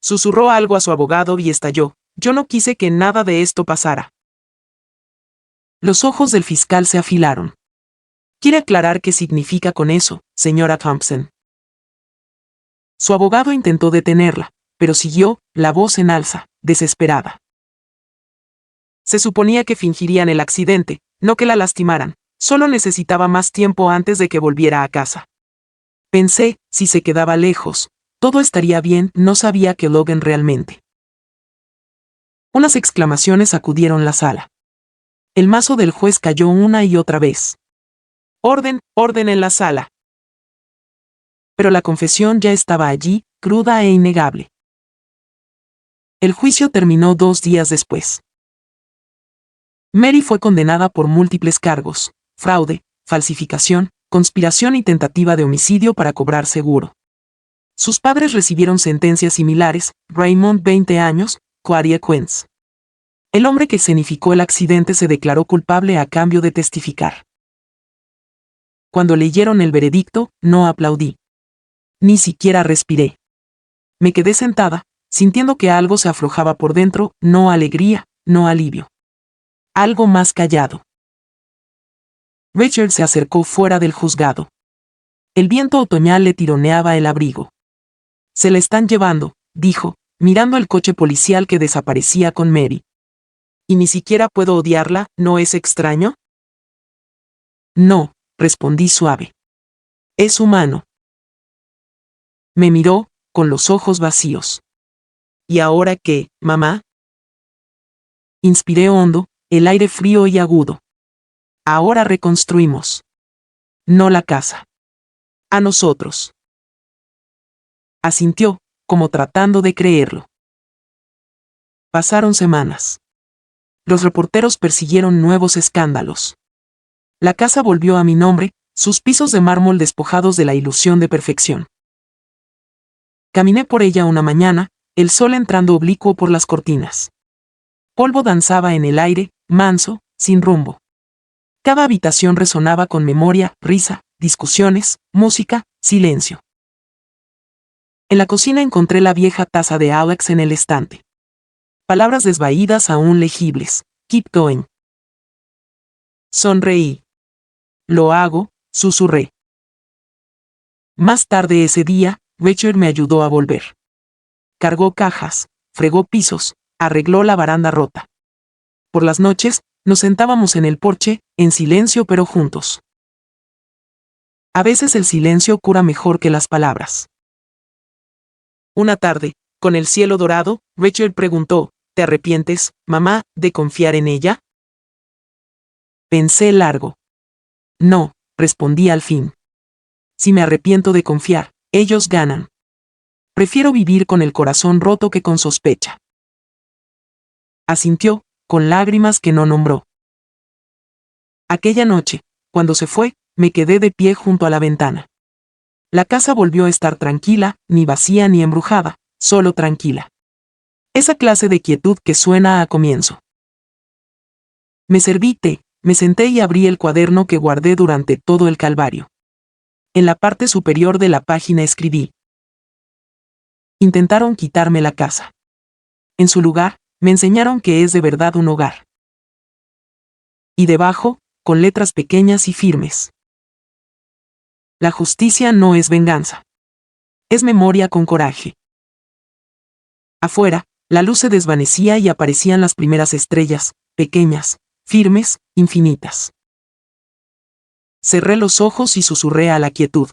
Susurró algo a su abogado y estalló. Yo no quise que nada de esto pasara. Los ojos del fiscal se afilaron. ¿Quiere aclarar qué significa con eso, señora Thompson? Su abogado intentó detenerla, pero siguió, la voz en alza, desesperada. Se suponía que fingirían el accidente, no que la lastimaran. Solo necesitaba más tiempo antes de que volviera a casa. Pensé, si se quedaba lejos, todo estaría bien, no sabía que Logan realmente. Unas exclamaciones sacudieron la sala. El mazo del juez cayó una y otra vez. Orden, orden en la sala. Pero la confesión ya estaba allí, cruda e innegable. El juicio terminó 2 días después. Mary fue condenada por múltiples cargos: fraude, falsificación, conspiración y tentativa de homicidio para cobrar seguro. Sus padres recibieron sentencias similares: Raymond 20 años, Claudia 15. El hombre que escenificó el accidente se declaró culpable a cambio de testificar. Cuando leyeron el veredicto, no aplaudí. Ni siquiera respiré. Me quedé sentada, sintiendo que algo se aflojaba por dentro, no alegría, no alivio. Algo más callado. Richard se acercó fuera del juzgado. El viento otoñal le tironeaba el abrigo. Se la están llevando, dijo, mirando el coche policial que desaparecía con Mary. ¿Y ni siquiera puedo odiarla, no es extraño? No, respondí suave. Es humano. Me miró, con los ojos vacíos. ¿Y ahora qué, mamá? Inspiré hondo, el aire frío y agudo. Ahora reconstruimos. No la casa. A nosotros. Asintió, como tratando de creerlo. Pasaron semanas. Los reporteros persiguieron nuevos escándalos. La casa volvió a mi nombre, sus pisos de mármol despojados de la ilusión de perfección. Caminé por ella una mañana, el sol entrando oblicuo por las cortinas. Polvo danzaba en el aire, manso, sin rumbo. Cada habitación resonaba con memoria, risa, discusiones, música, silencio. En la cocina encontré la vieja taza de Alex en el estante. Palabras desvaídas aún legibles. Keep going. Sonreí. Lo hago, susurré. Más tarde ese día, Richard me ayudó a volver. Cargó cajas, fregó pisos, arregló la baranda rota. por las noches, nos sentábamos en el porche, en silencio pero juntos. A veces el silencio cura mejor que las palabras. Una tarde, con el cielo dorado, Richard preguntó, ¿te arrepientes, mamá, de confiar en ella? Pensé largo. No, respondí al fin. Si me arrepiento de confiar, ellos ganan. Prefiero vivir con el corazón roto que con sospecha. Asintió, con lágrimas que no nombró. Aquella noche, cuando se fue, me quedé de pie junto a la ventana. La casa volvió a estar tranquila, ni vacía ni embrujada, solo tranquila. Esa clase de quietud que suena a comienzo. Me serví té, me senté y abrí el cuaderno que guardé durante todo el calvario. En la parte superior de la página escribí: intentaron quitarme la casa. En su lugar, me enseñaron que es de verdad un hogar. Y debajo, con letras pequeñas y firmes: la justicia no es venganza. Es memoria con coraje. Afuera, la luz se desvanecía y aparecían las primeras estrellas, pequeñas, firmes, infinitas. Cerré los ojos y susurré a la quietud: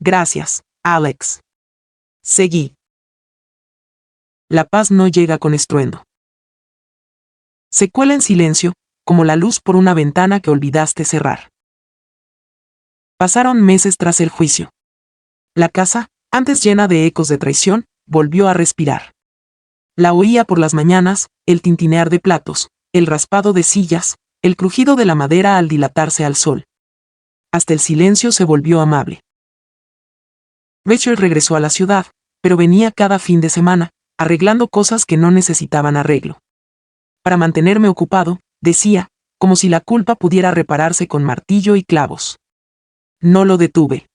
gracias, Alex. Seguí. La paz no llega con estruendo. Se cuela en silencio, como la luz por una ventana que olvidaste cerrar. Pasaron meses tras el juicio. La casa, antes llena de ecos de traición, volvió a respirar. La oía por las mañanas, el tintinear de platos, el raspado de sillas, el crujido de la madera al dilatarse al sol. Hasta el silencio se volvió amable. Richard regresó a la ciudad, pero venía cada fin de semana, arreglando cosas que no necesitaban arreglo. Para mantenerme ocupado, decía, como si la culpa pudiera repararse con martillo y clavos. No lo detuve.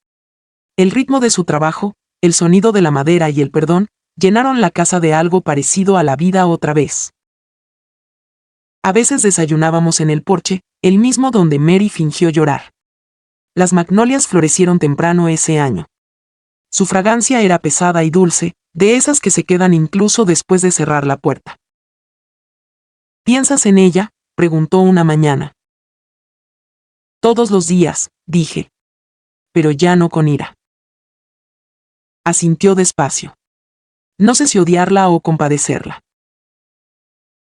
El ritmo de su trabajo, el sonido de la madera y el perdón, llenaron la casa de algo parecido a la vida otra vez. A veces desayunábamos en el porche, el mismo donde Mary fingió llorar. Las magnolias florecieron temprano ese año. Su fragancia era pesada y dulce, de esas que se quedan incluso después de cerrar la puerta. ¿Piensas en ella?, preguntó una mañana. Todos los días, dije. Pero ya no con ira. Asintió despacio. No sé si odiarla o compadecerla.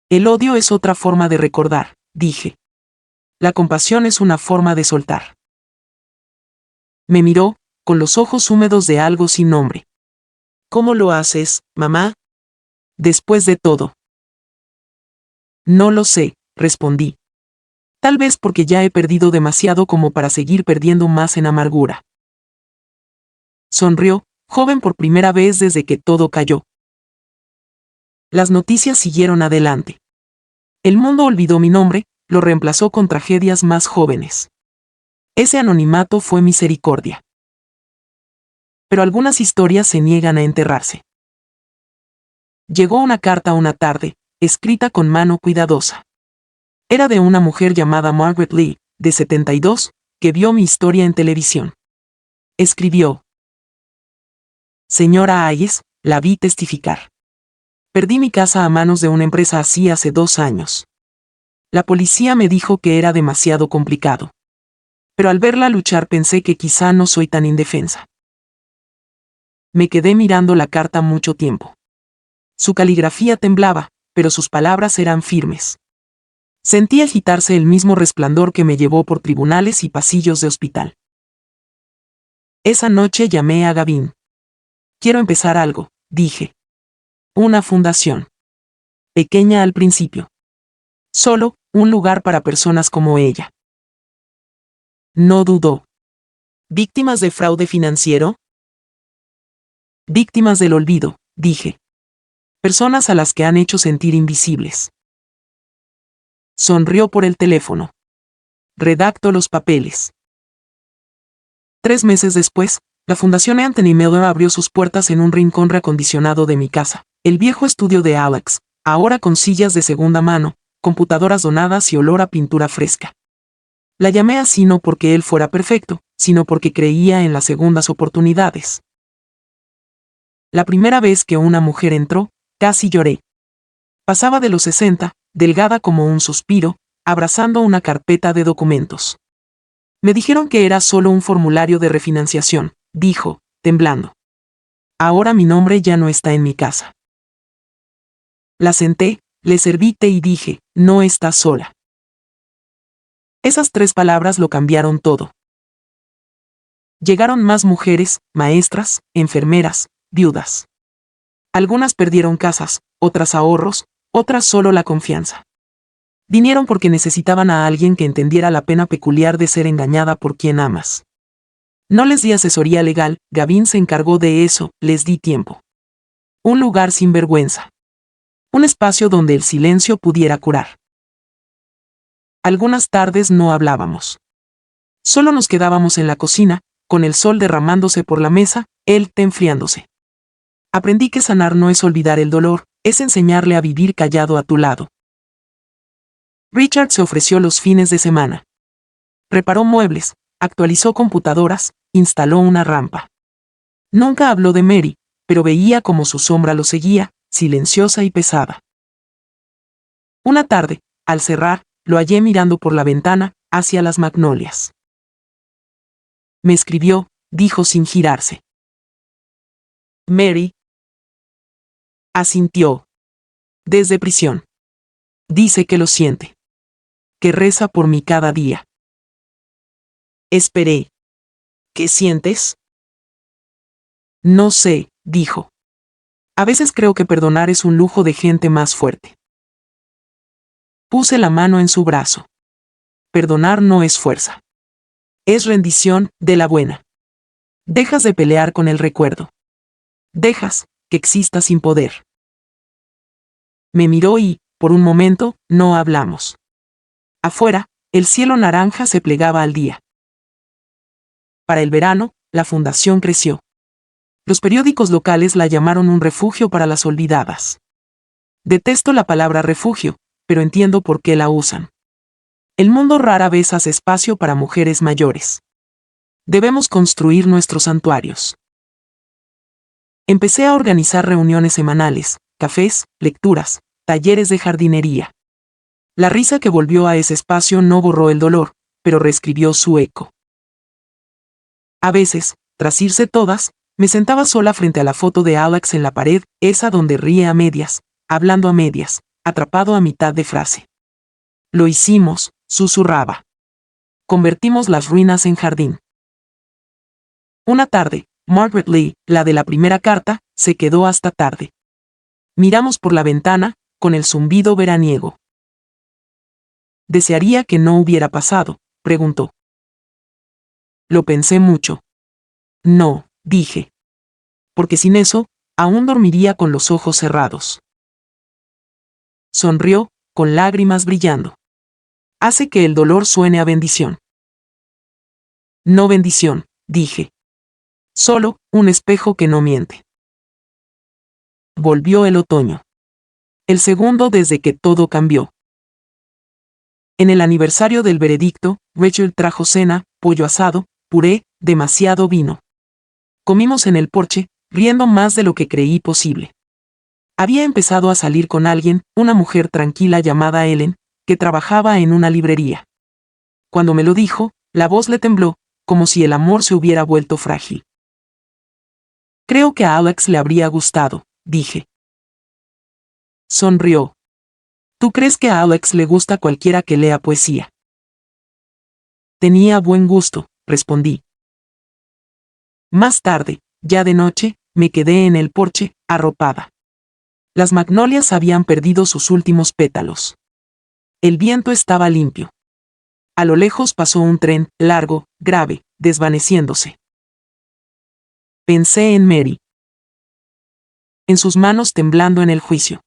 El odio es otra forma de recordar, dije. La compasión es una forma de soltar. Me miró, con los ojos húmedos de algo sin nombre. ¿Cómo lo haces, mamá? Después de todo. No lo sé, respondí. Tal vez porque ya he perdido demasiado como para seguir perdiendo más en amargura. Sonrió, joven por primera vez desde que todo cayó. Las noticias siguieron adelante. El mundo olvidó mi nombre, lo reemplazó con tragedias más jóvenes. Ese anonimato fue misericordia. Pero algunas historias se niegan a enterrarse. Llegó una carta una tarde, escrita con mano cuidadosa. Era de una mujer llamada Margaret Lee, de 72, que vio mi historia en televisión. Escribió: Señora Hayes, la vi testificar. Perdí mi casa a manos de una empresa así hace 2 años. La policía me dijo que era demasiado complicado. Pero al verla luchar pensé que quizá no soy tan indefensa. Me quedé mirando la carta mucho tiempo. Su caligrafía temblaba, pero sus palabras eran firmes. Sentí agitarse el mismo resplandor que me llevó por tribunales y pasillos de hospital. Esa noche llamé a Gavin. Quiero empezar algo, dije. Una fundación. Pequeña al principio. Solo, un lugar para personas como ella. No dudó. ¿Víctimas de fraude financiero? Víctimas del olvido, dije. Personas a las que han hecho sentir invisibles. Sonrió por el teléfono. Redacto los papeles. 3 meses después, la Fundación Anthony Miller abrió sus puertas en un rincón reacondicionado de mi casa, el viejo estudio de Alex, ahora con sillas de segunda mano, computadoras donadas y olor a pintura fresca. La llamé así no porque él fuera perfecto, sino porque creía en las segundas oportunidades. La primera vez que una mujer entró, casi lloré. Pasaba de los 60, delgada como un suspiro, abrazando una carpeta de documentos. Me dijeron que era solo un formulario de refinanciación, dijo, temblando. Ahora mi nombre ya no está en mi casa. La senté, le serví té y dije, no estás sola. Esas 3 palabras lo cambiaron todo. Llegaron más mujeres, maestras, enfermeras, viudas. Algunas perdieron casas, otras ahorros, otras solo la confianza. Vinieron porque necesitaban a alguien que entendiera la pena peculiar de ser engañada por quien amas. No les di asesoría legal, Gavin se encargó de eso, les di tiempo. Un lugar sin vergüenza. Un espacio donde el silencio pudiera curar. Algunas tardes no hablábamos. Solo nos quedábamos en la cocina, con el sol derramándose por la mesa, el té enfriándose. Aprendí que sanar no es olvidar el dolor, es enseñarle a vivir callado a tu lado. Richard se ofreció los fines de semana. Reparó muebles, actualizó computadoras, instaló una rampa. Nunca habló de Mary, pero veía como su sombra lo seguía, silenciosa y pesada. Una tarde, al cerrar, lo hallé mirando por la ventana, hacia las magnolias. Me escribió, dijo sin girarse. Mary. Asintió. Desde prisión. Dice que lo siente. Que reza por mí cada día. Esperé. ¿Qué sientes? No sé, dijo. A veces creo que perdonar es un lujo de gente más fuerte. Puse la mano en su brazo. Perdonar no es fuerza. Es rendición, de la buena. Dejas de pelear con el recuerdo. Dejas que exista sin poder. Me miró y, por un momento, no hablamos. Afuera, el cielo naranja se plegaba al día. Para el verano, la fundación creció. Los periódicos locales la llamaron un refugio para las olvidadas. Detesto la palabra refugio, pero entiendo por qué la usan. El mundo rara vez hace espacio para mujeres mayores. Debemos construir nuestros santuarios. Empecé a organizar reuniones semanales, cafés, lecturas, talleres de jardinería. La risa que volvió a ese espacio no borró el dolor, pero reescribió su eco. A veces, tras irse todas, me sentaba sola frente a la foto de Alex en la pared, esa donde ríe a medias, hablando a medias, atrapado a mitad de frase. Lo hicimos, susurraba. Convertimos las ruinas en jardín. Una tarde, Margaret Lee, la de la primera carta, se quedó hasta tarde. Miramos por la ventana, con el zumbido veraniego. ¿Desearía que no hubiera pasado?, preguntó. Lo pensé mucho. No, dije. Porque sin eso, aún dormiría con los ojos cerrados. Sonrió, con lágrimas brillando. Hace que el dolor suene a bendición. No bendición, dije. Solo, un espejo que no miente. Volvió el otoño. El segundo desde que todo cambió. En el aniversario del veredicto, Rachel trajo cena, pollo asado, puré, demasiado vino. Comimos en el porche, riendo más de lo que creí posible. Había empezado a salir con alguien, una mujer tranquila llamada Ellen, que trabajaba en una librería. Cuando me lo dijo, la voz le tembló, como si el amor se hubiera vuelto frágil. Creo que a Alex le habría gustado, dije. Sonrió. ¿Tú crees que a Alex le gusta cualquiera que lea poesía? Tenía buen gusto, respondí. Más tarde, ya de noche, me quedé en el porche, arropada. Las magnolias habían perdido sus últimos pétalos. El viento estaba limpio. A lo lejos pasó un tren, largo, grave, desvaneciéndose. Pensé en Mary. En sus manos temblando en el juicio.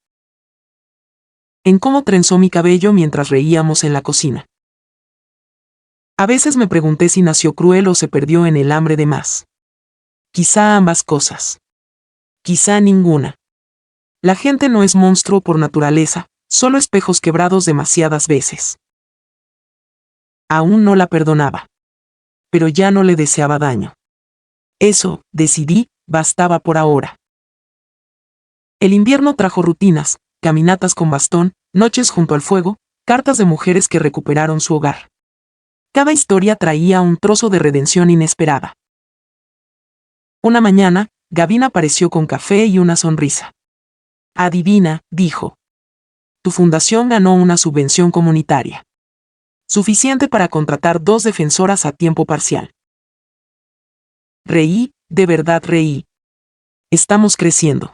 En cómo trenzó mi cabello mientras reíamos en la cocina. A veces me pregunté si nació cruel o se perdió en el hambre de más. Quizá ambas cosas. Quizá ninguna. La gente no es monstruo por naturaleza, solo espejos quebrados demasiadas veces. Aún no la perdonaba. Pero ya no le deseaba daño. Eso, decidí, bastaba por ahora. El invierno trajo rutinas, caminatas con bastón, noches junto al fuego, cartas de mujeres que recuperaron su hogar. Cada historia traía un trozo de redención inesperada. Una mañana, Gavin apareció con café y una sonrisa. Adivina, dijo. Tu fundación ganó una subvención comunitaria. Suficiente para contratar 2 defensoras a tiempo parcial. Reí, de verdad reí. Estamos creciendo.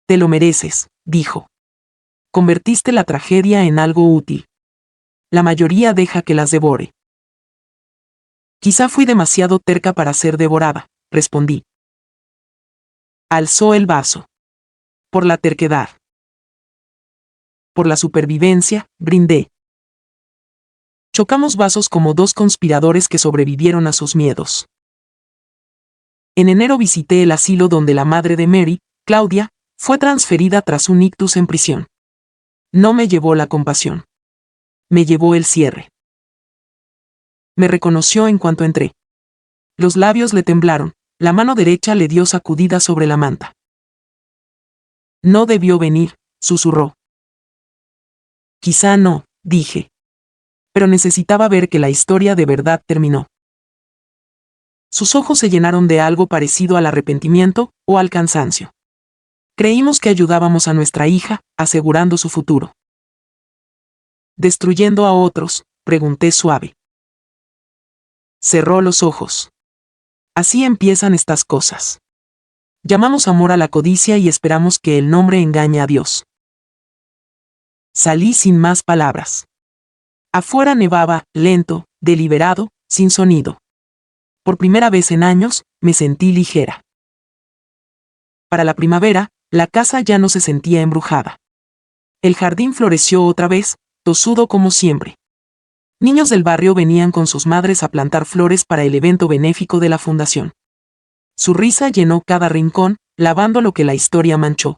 Te lo mereces, dijo. Convertiste la tragedia en algo útil. La mayoría deja que las devore. Quizá fui demasiado terca para ser devorada, respondí. Alzó el vaso. Por la terquedad. Por la supervivencia, brindé. Chocamos vasos como 2 conspiradores que sobrevivieron a sus miedos. En enero visité el asilo donde la madre de Mary, Claudia, fue transferida tras un ictus en prisión. No me llevó la compasión. Me llevó el cierre. Me reconoció en cuanto entré. Los labios le temblaron, la mano derecha le dio sacudida sobre la manta. No debió venir, susurró. Quizá no, dije. Pero necesitaba ver que la historia de verdad terminó. Sus ojos se llenaron de algo parecido al arrepentimiento o al cansancio. Creímos que ayudábamos a nuestra hija, asegurando su futuro. ¿Destruyendo a otros?, pregunté suave. Cerró los ojos. Así empiezan estas cosas. Llamamos amor a la codicia y esperamos que el nombre engañe a Dios. Salí sin más palabras. Afuera nevaba, lento, deliberado, sin sonido. Por primera vez en años, me sentí ligera. Para la primavera, la casa ya no se sentía embrujada. El jardín floreció otra vez, tosudo como siempre. Niños del barrio venían con sus madres a plantar flores para el evento benéfico de la fundación. Su risa llenó cada rincón, lavando lo que la historia manchó.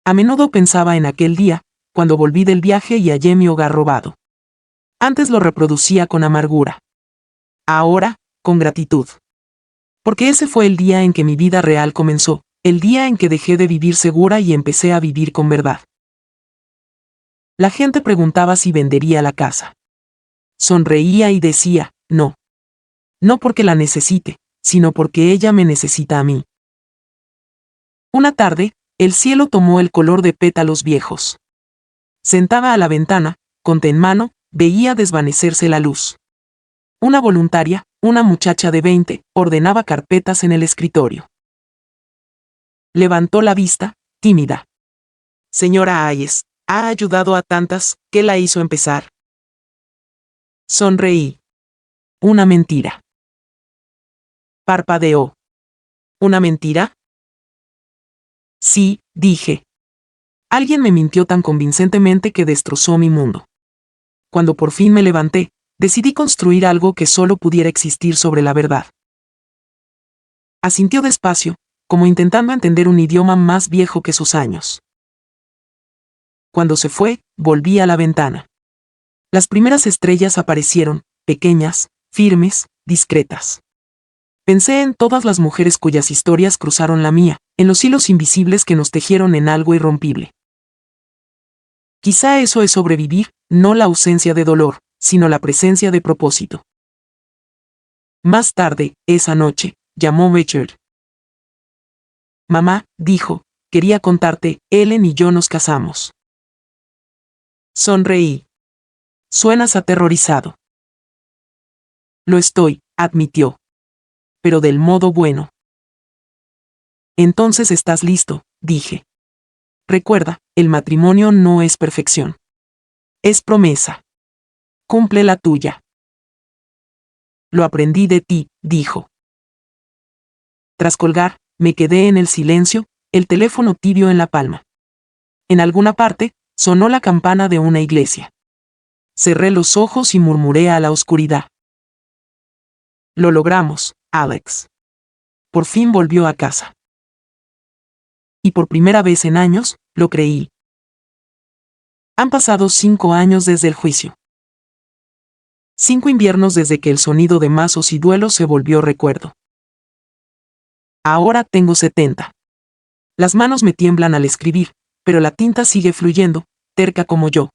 A menudo pensaba en aquel día, cuando volví del viaje y hallé mi hogar robado. Antes lo reproducía con amargura. Ahora, con gratitud. Porque ese fue el día en que mi vida real comenzó, el día en que dejé de vivir segura y empecé a vivir con verdad. La gente preguntaba si vendería la casa. Sonreía y decía, no. No porque la necesite, sino porque ella me necesita a mí. Una tarde, el cielo tomó el color de pétalos viejos. Sentada a la ventana, con té en mano, veía desvanecerse la luz. Una voluntaria, una muchacha de 20, ordenaba carpetas en el escritorio. Levantó la vista, tímida. Señora Hayes, ha ayudado a tantas, ¿qué la hizo empezar? Sonreí. Una mentira. Parpadeó. ¿Una mentira? Sí, dije. Alguien me mintió tan convincentemente que destrozó mi mundo. Cuando por fin me levanté, decidí construir algo que solo pudiera existir sobre la verdad. Asintió despacio, como intentando entender un idioma más viejo que sus años. Cuando se fue, volví a la ventana. Las primeras estrellas aparecieron, pequeñas, firmes, discretas. Pensé en todas las mujeres cuyas historias cruzaron la mía, en los hilos invisibles que nos tejieron en algo irrompible. Quizá eso es sobrevivir, no la ausencia de dolor, sino la presencia de propósito. Más tarde, esa noche, llamó Richard. Mamá, dijo, quería contarte, Ellen y yo nos casamos. Sonreí. Suenas aterrorizado. Lo estoy, admitió. Pero del modo bueno. Entonces estás listo, dije. Recuerda, el matrimonio no es perfección. Es promesa. Cumple la tuya. Lo aprendí de ti, dijo. Tras colgar, me quedé en el silencio, el teléfono tibio en la palma. En alguna parte, sonó la campana de una iglesia. Cerré los ojos y murmuré a la oscuridad. Lo logramos, Alex. Por fin volvió a casa. Y por primera vez en años, lo creí. Han pasado 5 años desde el juicio. 5 inviernos desde que el sonido de mazos y duelos se volvió recuerdo. Ahora tengo 70. Las manos me tiemblan al escribir, pero la tinta sigue fluyendo, terca como yo.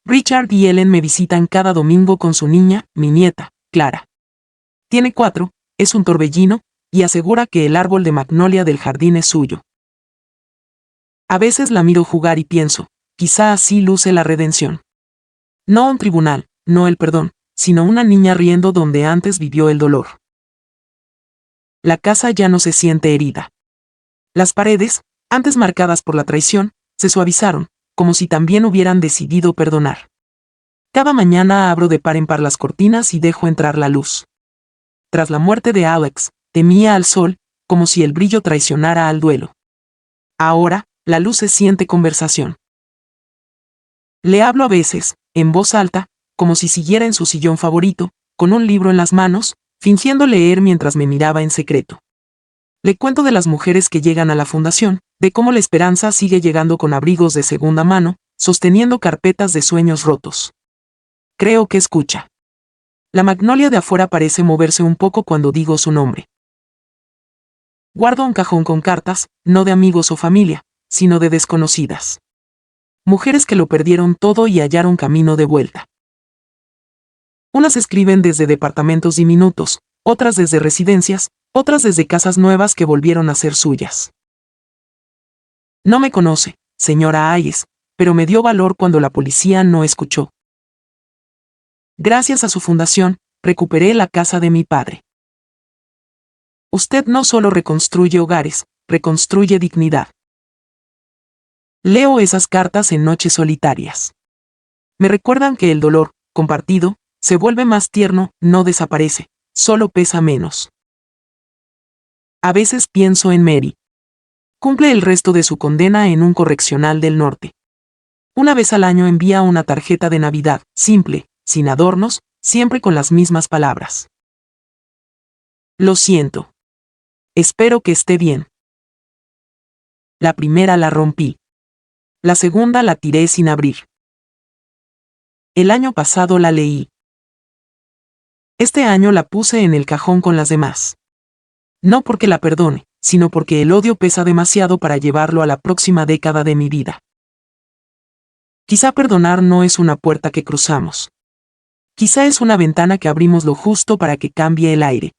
Richard y Ellen me visitan cada domingo con su niña, mi nieta, Clara. Tiene 4, es un torbellino, y asegura que el árbol de magnolia del jardín es suyo. A veces la miro jugar y pienso, quizá así luce la redención. No un tribunal, no el perdón, sino una niña riendo donde antes vivió el dolor. La casa ya no se siente herida. Las paredes, antes marcadas por la traición, se suavizaron, como si también hubieran decidido perdonar. Cada mañana abro de par en par las cortinas y dejo entrar la luz. Tras la muerte de Alex, temía al sol, como si el brillo traicionara al duelo. Ahora, la luz se siente conversación. Le hablo a veces, en voz alta, como si siguiera en su sillón favorito, con un libro en las manos, fingiendo leer mientras me miraba en secreto. Le cuento de las mujeres que llegan a la fundación, de cómo la esperanza sigue llegando con abrigos de segunda mano, sosteniendo carpetas de sueños rotos. Creo que escucha. La magnolia de afuera parece moverse un poco cuando digo su nombre. Guardo un cajón con cartas, no de amigos o familia, sino de desconocidas. Mujeres que lo perdieron todo y hallaron camino de vuelta. Unas escriben desde departamentos diminutos, otras desde residencias, otras desde casas nuevas que volvieron a ser suyas. No me conoce, señora Hayes, pero me dio valor cuando la policía no escuchó. Gracias a su fundación, recuperé la casa de mi padre. Usted no solo reconstruye hogares, reconstruye dignidad. Leo esas cartas en noches solitarias. Me recuerdan que el dolor, compartido, se vuelve más tierno, no desaparece, solo pesa menos. A veces pienso en Mary. Cumple el resto de su condena en un correccional del norte. Una vez al año envía una tarjeta de Navidad, simple, sin adornos, siempre con las mismas palabras. Lo siento. Espero que esté bien. La primera la rompí. La segunda la tiré sin abrir. El año pasado la leí. Este año la puse en el cajón con las demás. No porque la perdone, sino porque el odio pesa demasiado para llevarlo a la próxima década de mi vida. Quizá perdonar no es una puerta que cruzamos. Quizá es una ventana que abrimos lo justo para que cambie el aire.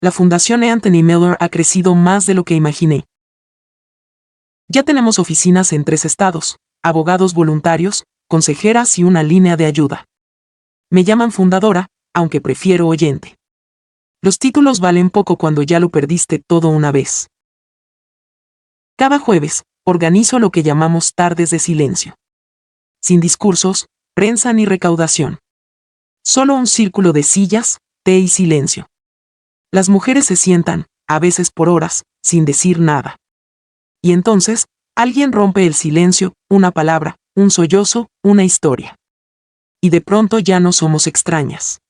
La Fundación Anthony Miller ha crecido más de lo que imaginé. Ya tenemos oficinas en 3 estados, abogados voluntarios, consejeras y una línea de ayuda. Me llaman fundadora, aunque prefiero oyente. Los títulos valen poco cuando ya lo perdiste todo una vez. Cada jueves, organizo lo que llamamos tardes de silencio. Sin discursos, prensa ni recaudación. Solo un círculo de sillas, té y silencio. Las mujeres se sientan, a veces por horas, sin decir nada. Y entonces, alguien rompe el silencio, una palabra, un sollozo, una historia. Y de pronto ya no somos extrañas.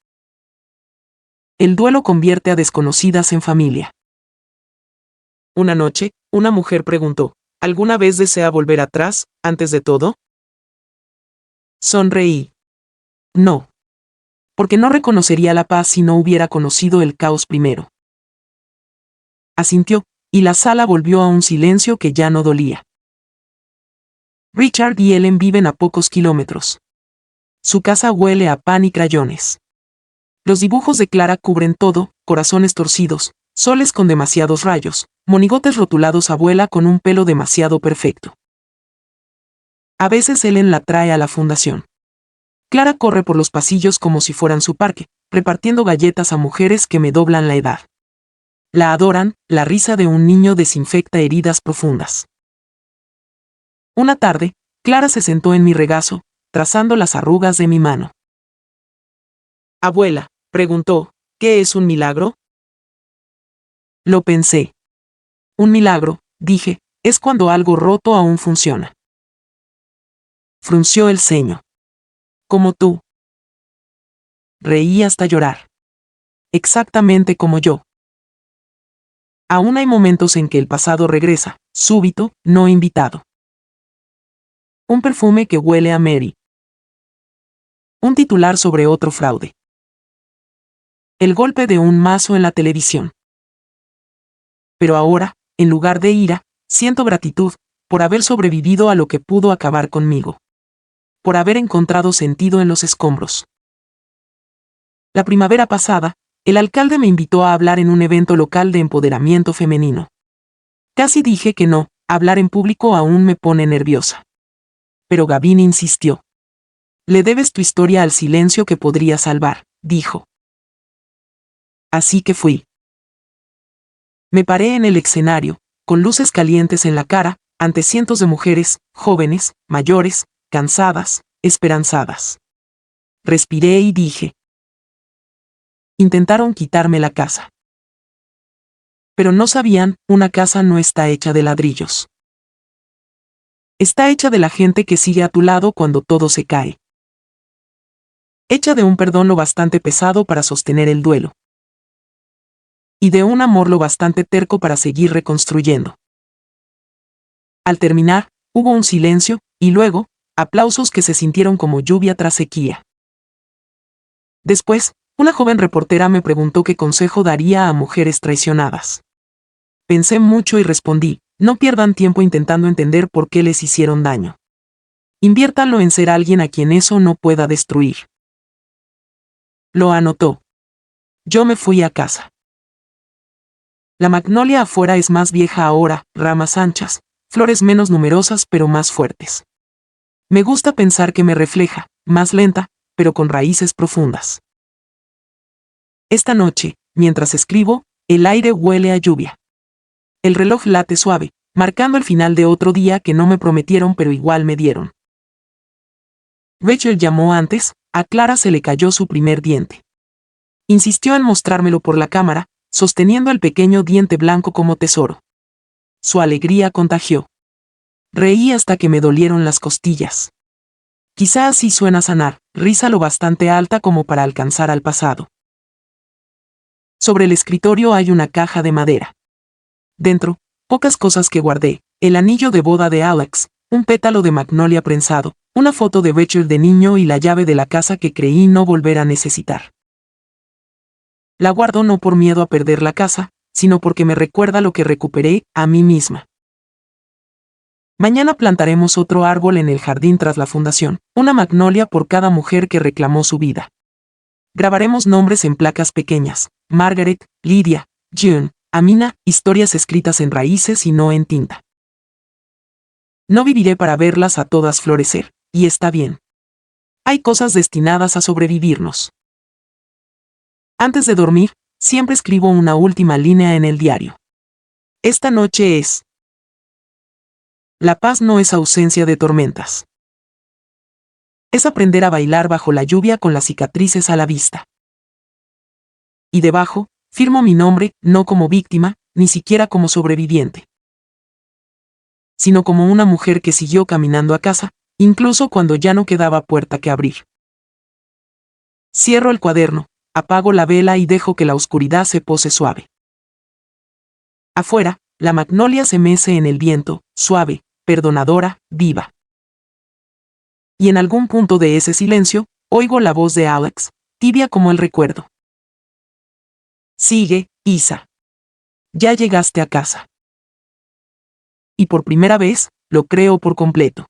El duelo convierte a desconocidas en familia. Una noche, una mujer preguntó, ¿alguna vez desea volver atrás, antes de todo? Sonreí. No. Porque no reconocería la paz si no hubiera conocido el caos primero. Asintió, y la sala volvió a un silencio que ya no dolía. Richard y Ellen viven a pocos kilómetros. Su casa huele a pan y crayones. Los dibujos de Clara cubren todo, corazones torcidos, soles con demasiados rayos, monigotes rotulados abuela con un pelo demasiado perfecto. A veces Ellen la trae a la fundación. Clara corre por los pasillos como si fueran su parque, repartiendo galletas a mujeres que me doblan la edad. La adoran, la risa de un niño desinfecta heridas profundas. Una tarde, Clara se sentó en mi regazo, trazando las arrugas de mi mano. Abuela, preguntó, ¿qué es un milagro? Lo pensé. Un milagro, dije, es cuando algo roto aún funciona. Frunció el ceño. Como tú. Reí hasta llorar. Exactamente como yo. Aún hay momentos en que el pasado regresa, súbito, no invitado. Un perfume que huele a Mary. Un titular sobre otro fraude. El golpe de un mazo en la televisión. Pero ahora, en lugar de ira, siento gratitud, por haber sobrevivido a lo que pudo acabar conmigo. Por haber encontrado sentido en los escombros. La primavera pasada, el alcalde me invitó a hablar en un evento local de empoderamiento femenino. Casi dije que no, hablar en público aún me pone nerviosa. Pero Gavin insistió. Le debes tu historia al silencio que podría salvar, dijo. Así que fui. Me paré en el escenario, con luces calientes en la cara, ante cientos de mujeres, jóvenes, mayores, cansadas, esperanzadas. Respiré y dije. Intentaron quitarme la casa. Pero no sabían, una casa no está hecha de ladrillos. Está hecha de la gente que sigue a tu lado cuando todo se cae. Hecha de un perdón lo bastante pesado para sostener el duelo. Y de un amor lo bastante terco para seguir reconstruyendo. Al terminar, hubo un silencio, y luego, aplausos que se sintieron como lluvia tras sequía. Después, una joven reportera me preguntó qué consejo daría a mujeres traicionadas. Pensé mucho y respondí, no pierdan tiempo intentando entender por qué les hicieron daño. Inviértanlo en ser alguien a quien eso no pueda destruir. Lo anotó. Yo me fui a casa. La magnolia afuera es más vieja ahora, ramas anchas, flores menos numerosas pero más fuertes. Me gusta pensar que me refleja, más lenta, pero con raíces profundas. Esta noche, mientras escribo, el aire huele a lluvia. El reloj late suave, marcando el final de otro día que no me prometieron pero igual me dieron. Rachel llamó antes, a Clara se le cayó su primer diente. Insistió en mostrármelo por la cámara, sosteniendo el pequeño diente blanco como tesoro. Su alegría contagió. Reí hasta que me dolieron las costillas. Quizá así suena sanar, risa lo bastante alta como para alcanzar al pasado. Sobre el escritorio hay una caja de madera. Dentro, pocas cosas que guardé, el anillo de boda de Alex, un pétalo de magnolia prensado, una foto de Rachel de niño y la llave de la casa que creí no volver a necesitar. La guardo no por miedo a perder la casa, sino porque me recuerda lo que recuperé, a mí misma. Mañana plantaremos otro árbol en el jardín tras la fundación, una magnolia por cada mujer que reclamó su vida. Grabaremos nombres en placas pequeñas, Margaret, Lydia, June, Amina, historias escritas en raíces y no en tinta. No viviré para verlas a todas florecer, y está bien. Hay cosas destinadas a sobrevivirnos. Antes de dormir, siempre escribo una última línea en el diario. Esta noche es. La paz no es ausencia de tormentas. Es aprender a bailar bajo la lluvia con las cicatrices a la vista. Y debajo, firmo mi nombre, no como víctima, ni siquiera como sobreviviente, sino como una mujer que siguió caminando a casa, incluso cuando ya no quedaba puerta que abrir. Cierro el cuaderno, apago la vela y dejo que la oscuridad se pose suave. Afuera, la magnolia se mece en el viento, suave, perdonadora, viva. Y en algún punto de ese silencio, oigo la voz de Alex, tibia como el recuerdo. Sigue, Isa. Ya llegaste a casa. Y por primera vez, lo creo por completo.